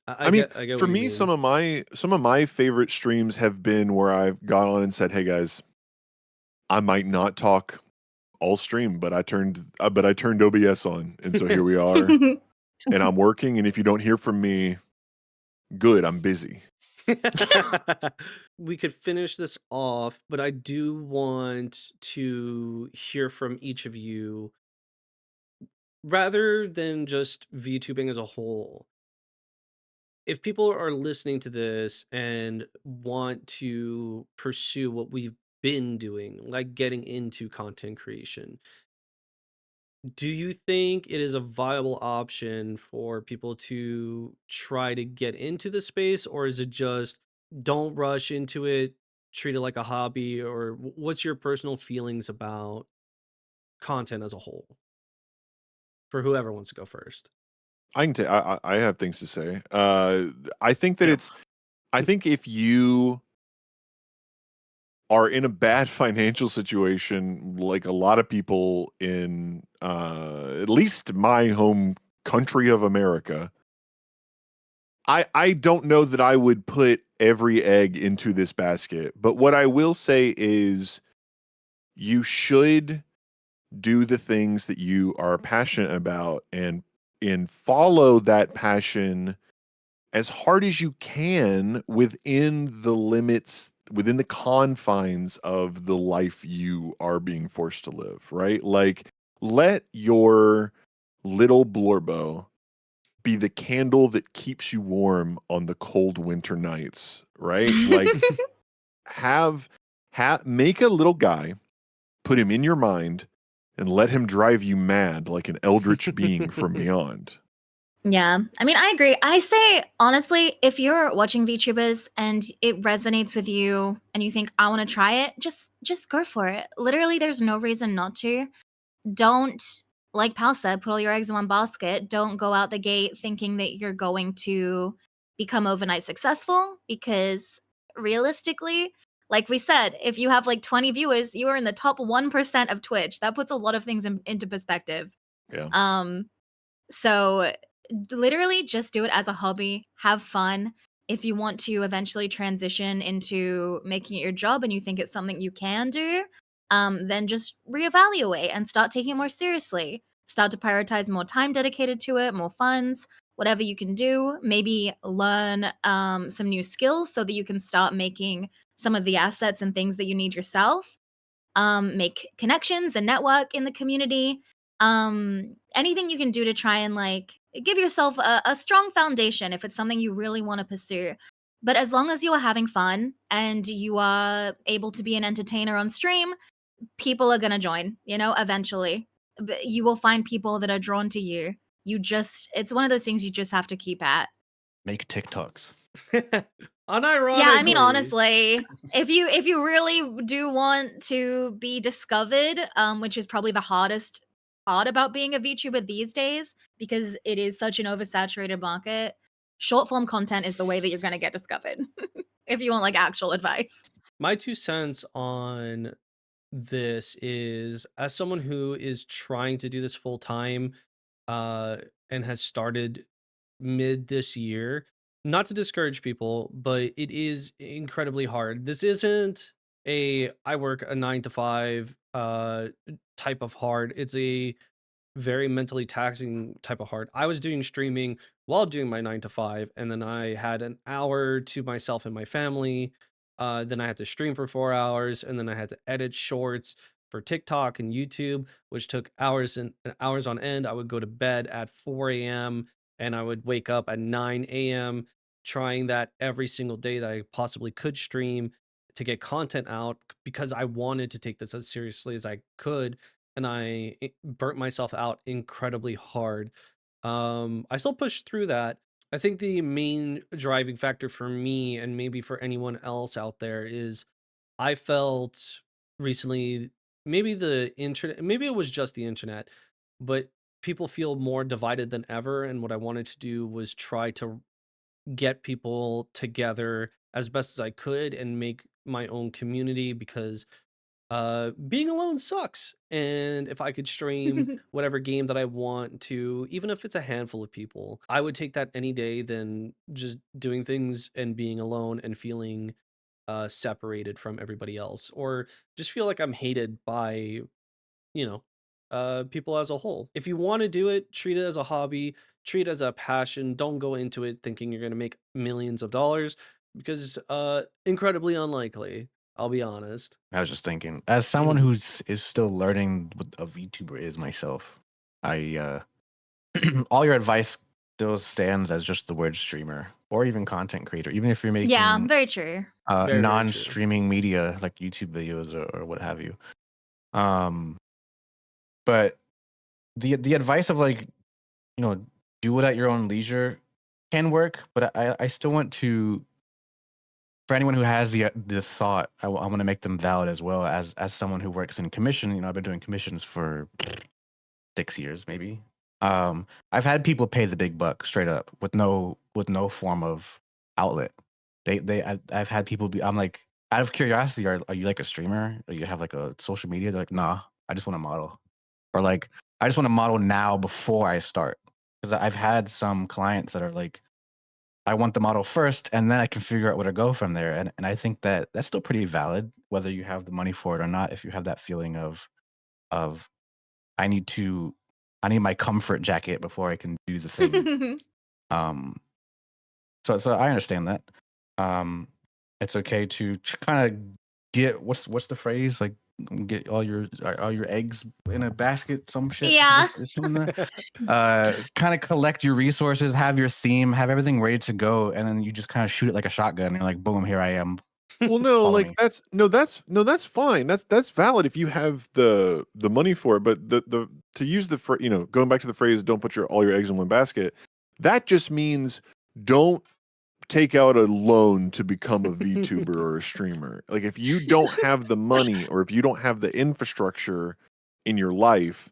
I I mean, get for what you me, mean. some of my favorite streams have been where I've gone on and said, "Hey guys, I might not talk all stream, but I turned OBS on, and so here we are, and I'm working. And if you don't hear from me, good, I'm busy." We could finish this off, but I do want to hear from each of you rather than just VTubing as a whole. If people are listening to this and want to pursue what we've been doing, like getting into content creation, do you think it is a viable option for people to try to get into the space, or is it just don't rush into it, treat it like a hobby, or what's your personal feelings about content as a whole for whoever wants to go first? I can tell. I have things to say. I think that Yep. I think if you are in a bad financial situation, like a lot of people in at least my home country of America, I don't know that I would put every egg into this basket, but what I will say is you should do the things that you are passionate about and follow that passion as hard as you can within the limits, within the confines of the life you are being forced to live, right? Like, let your little Blorbo be the candle that keeps you warm on the cold winter nights, right? Like, have make a little guy, put him in your mind, and let him drive you mad like an eldritch being from beyond. Yeah, I mean, I agree. I say, honestly, if you're watching VTubers and it resonates with you and you think, I want to try it, just go for it. Literally, there's no reason not to. Don't, like Pal said, put all your eggs in one basket. Don't go out the gate thinking that you're going to become overnight successful, because realistically, like we said, if you have like 20 viewers, you are in the top 1% of Twitch. That puts a lot of things into perspective. Yeah. So literally just do it as a hobby, have fun. If you want to eventually transition into making it your job and you think it's something you can do, then just reevaluate and start taking it more seriously. Start to prioritize more time dedicated to it, more funds, whatever you can do. Maybe learn some new skills so that you can start making some of the assets and things that you need yourself. Make connections and network in the community. Anything you can do to try and like give yourself a strong foundation if it's something you really want to pursue. But as long as you are having fun and you are able to be an entertainer on stream, people are going to join, eventually. But you will find people that are drawn to you. It's one of those things you just have to keep at. Make TikToks. Unironically. Yeah, I mean, honestly, if you really do want to be discovered, which is probably the hardest part about being a VTuber these days, because it is such an oversaturated market, short form content is the way that you're going to get discovered. If you want like actual advice. My 2 cents on this is, as someone who is trying to do this full time, uh, and has started mid this year, not to discourage people, but it is incredibly hard. This isn't a I work a 9 to 5 type of hard. It's a very mentally taxing type of hard. I was doing streaming while doing my 9 to 5, and then I had an hour to myself and my family. Then I had to stream for 4 hours, and then I had to edit shorts for TikTok and YouTube, which took hours and hours on end. I would go to bed at 4 a.m. and I would wake up at 9 a.m. trying that every single day that I possibly could stream to get content out, because I wanted to take this as seriously as I could, and I burnt myself out incredibly hard. I still pushed through that. I think the main driving factor for me, and maybe for anyone else out there, is I felt recently, maybe the internet, maybe it was just the internet, but people feel more divided than ever. And what I wanted to do was try to get people together as best as I could and make my own community, because being alone sucks. And if I could stream whatever game that I want to, even if it's a handful of people, I would take that any day than just doing things and being alone and feeling separated from everybody else, or just feel like I'm hated by, you know, people as a whole. If you want to do it, treat it as a hobby, treat it as a passion. Don't go into it thinking you're going to make millions of dollars, because incredibly unlikely, I'll be honest. I was just thinking, as someone is still learning what a VTuber is myself, I all your advice still stands as just the word streamer or even content creator, even if you're making Yeah, very true. Very, very true. non-streaming media like YouTube videos or what have you. But the advice of like, do it at your own leisure can work, but I still want to, for anyone who has the thought, I want to make them valid as well. As someone who works in commission, I've been doing commissions for 6 years maybe. I've had people pay the big buck straight up with no form of outlet. I've had people be, I'm like, out of curiosity, are you like a streamer, or you have like a social media? They're like, nah, I just want to model, or like, I just want to model now before I start. Because I've had some clients that are like, I want the model first, and then I can figure out where to go from there. And I think that that's still pretty valid, whether you have the money for it or not. If you have that feeling of I need my comfort jacket before I can do the thing. um, so I understand that. It's okay to kind of get what's the phrase, like, get all your eggs in a basket, some shit. Yeah. Is something there? Kind of collect your resources, have your theme, have everything ready to go, and then you just kind of shoot it like a shotgun. And you're like, boom, here I am. Well, no, Follow like me. that's fine. That's valid if you have the money for it. But the to use the going back to the phrase, don't put all your eggs in one basket. That just means don't take out a loan to become a VTuber or a streamer. Like, if you don't have the money or if you don't have the infrastructure in your life,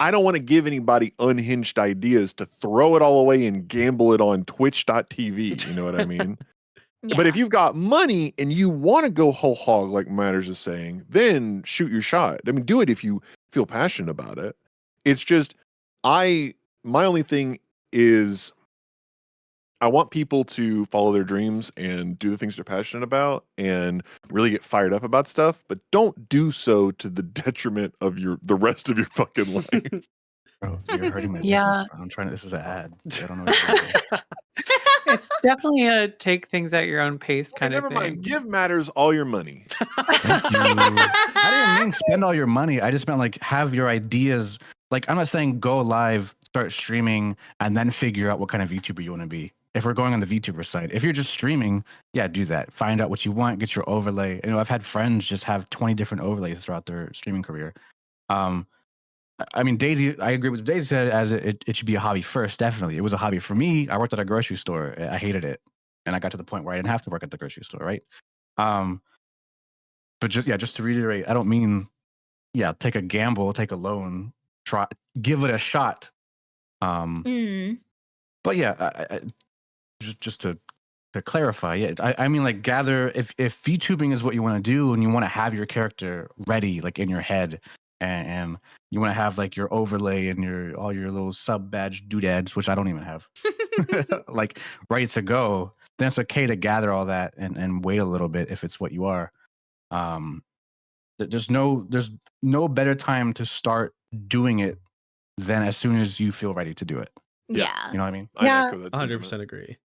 I don't want to give anybody unhinged ideas to throw it all away and gamble it on twitch.tv. You know what I mean? Yeah. But if you've got money and you want to go whole hog, like Matters is saying, then shoot your shot. I mean, do it if you feel passionate about it. It's just, my only thing is, I want people to follow their dreams and do the things they're passionate about and really get fired up about stuff, but don't do so to the detriment of the rest of your fucking life. Bro, you're hurting my Yeah. business. I'm trying to. This is an ad. I don't know what you're doing. It's definitely a take things at your own pace kind of Never thing. mind. Give Matters all your money. Thank you. I didn't mean spend all your money. I just meant, like, have your ideas. Like, I'm not saying go live, start streaming, and then figure out what kind of VTuber you want to be. If we're going on the VTuber side, if you're just streaming, yeah, do that. Find out what you want, get your overlay. You know, I've had friends just have 20 different overlays throughout their streaming career. I mean, Daisy, I agree with what Daisy said, as it should be a hobby first. Definitely. It was a hobby for me. I worked at a grocery store. I hated it. And I got to the point where I didn't have to work at the grocery store, right? But just to reiterate, I don't mean, take a gamble, take a loan, try, give it a shot. But yeah, just to clarify, yeah, I mean, like, gather, if VTubing is what you want to do and you want to have your character ready, like, in your head, and you want to have, like, your overlay and all your little sub badge doodads, which I don't even have, like, ready to go, then it's okay to gather all that and wait a little bit if it's what you are. There's no better time to start doing it than as soon as you feel ready to do it. Yeah. You know what I mean? Yeah. I echo that 100% agree.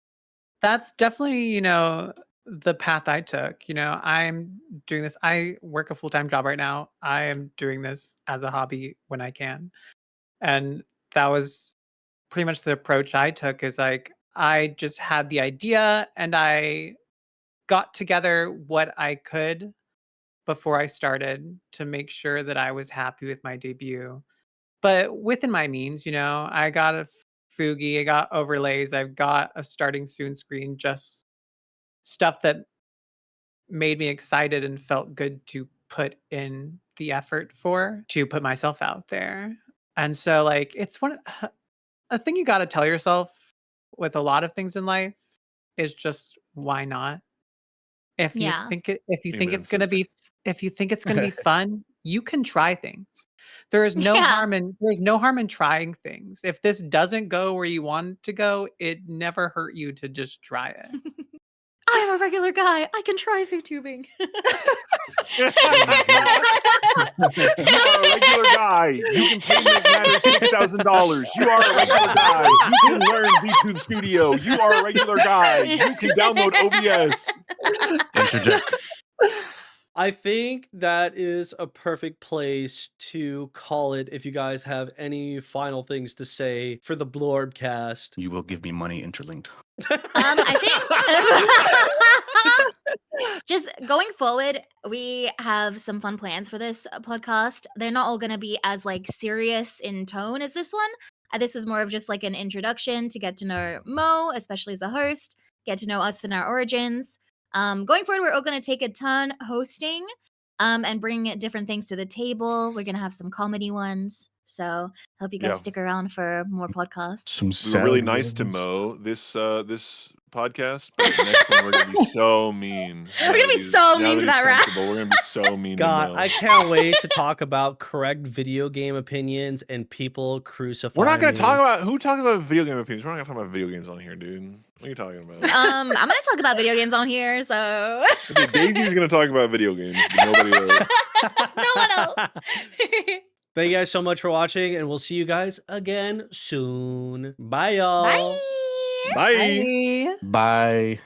That's definitely, the path I took. I'm doing this. I work a full-time job right now. I am doing this as a hobby when I can. And that was pretty much the approach I took, is like, I just had the idea and I got together what I could before I started to make sure that I was happy with my debut. But within my means, I got a Fugi, I got overlays, I've got a starting soon screen, just stuff that made me excited and felt good to put in the effort to put myself out there. And so, like, it's a thing you got to tell yourself with a lot of things in life is just, why not? If you Yeah. think Amen, it's going to sister. be if you think it's going to be fun, you can try things. There's no Yeah. harm in trying things. If this doesn't go where you want it to go, it never hurt you to just try it. I'm a regular guy. I can try VTubing. You are a regular guy. You can pay McMatters $6,000. You are a regular guy. You can learn VTube Studio. You are a regular guy. You can download OBS. Interject. I think that is a perfect place to call it. If you guys have any final things to say for the Blorbcast. You will give me money interlinked. I think just going forward, we have some fun plans for this podcast. They're not all going to be as, like, serious in tone as this one. This was more of just like an introduction to get to know Mo, especially as a host, get to know us and our origins. Going forward, we're all going to take a turn hosting and bring different things to the table. We're going to have some comedy ones. So hope you guys Yeah. stick around for more podcasts. Some We were really sad nice to ones. Mo this podcast, but next one we're gonna be so mean. We're gonna be so mean to that rat. We're gonna be so mean. God, to Mel. I can't wait to talk about correct video game opinions and people crucifying. We're not gonna me. talk about who talks about video game opinions. We're not gonna talk about video games on here, dude. What are you talking about? I'm gonna talk about video games on here, so Okay, Daisy's gonna talk about video games, but nobody else. no one else. Thank you guys so much for watching, and we'll see you guys again soon. Bye, y'all. Bye. Bye. Bye. Bye.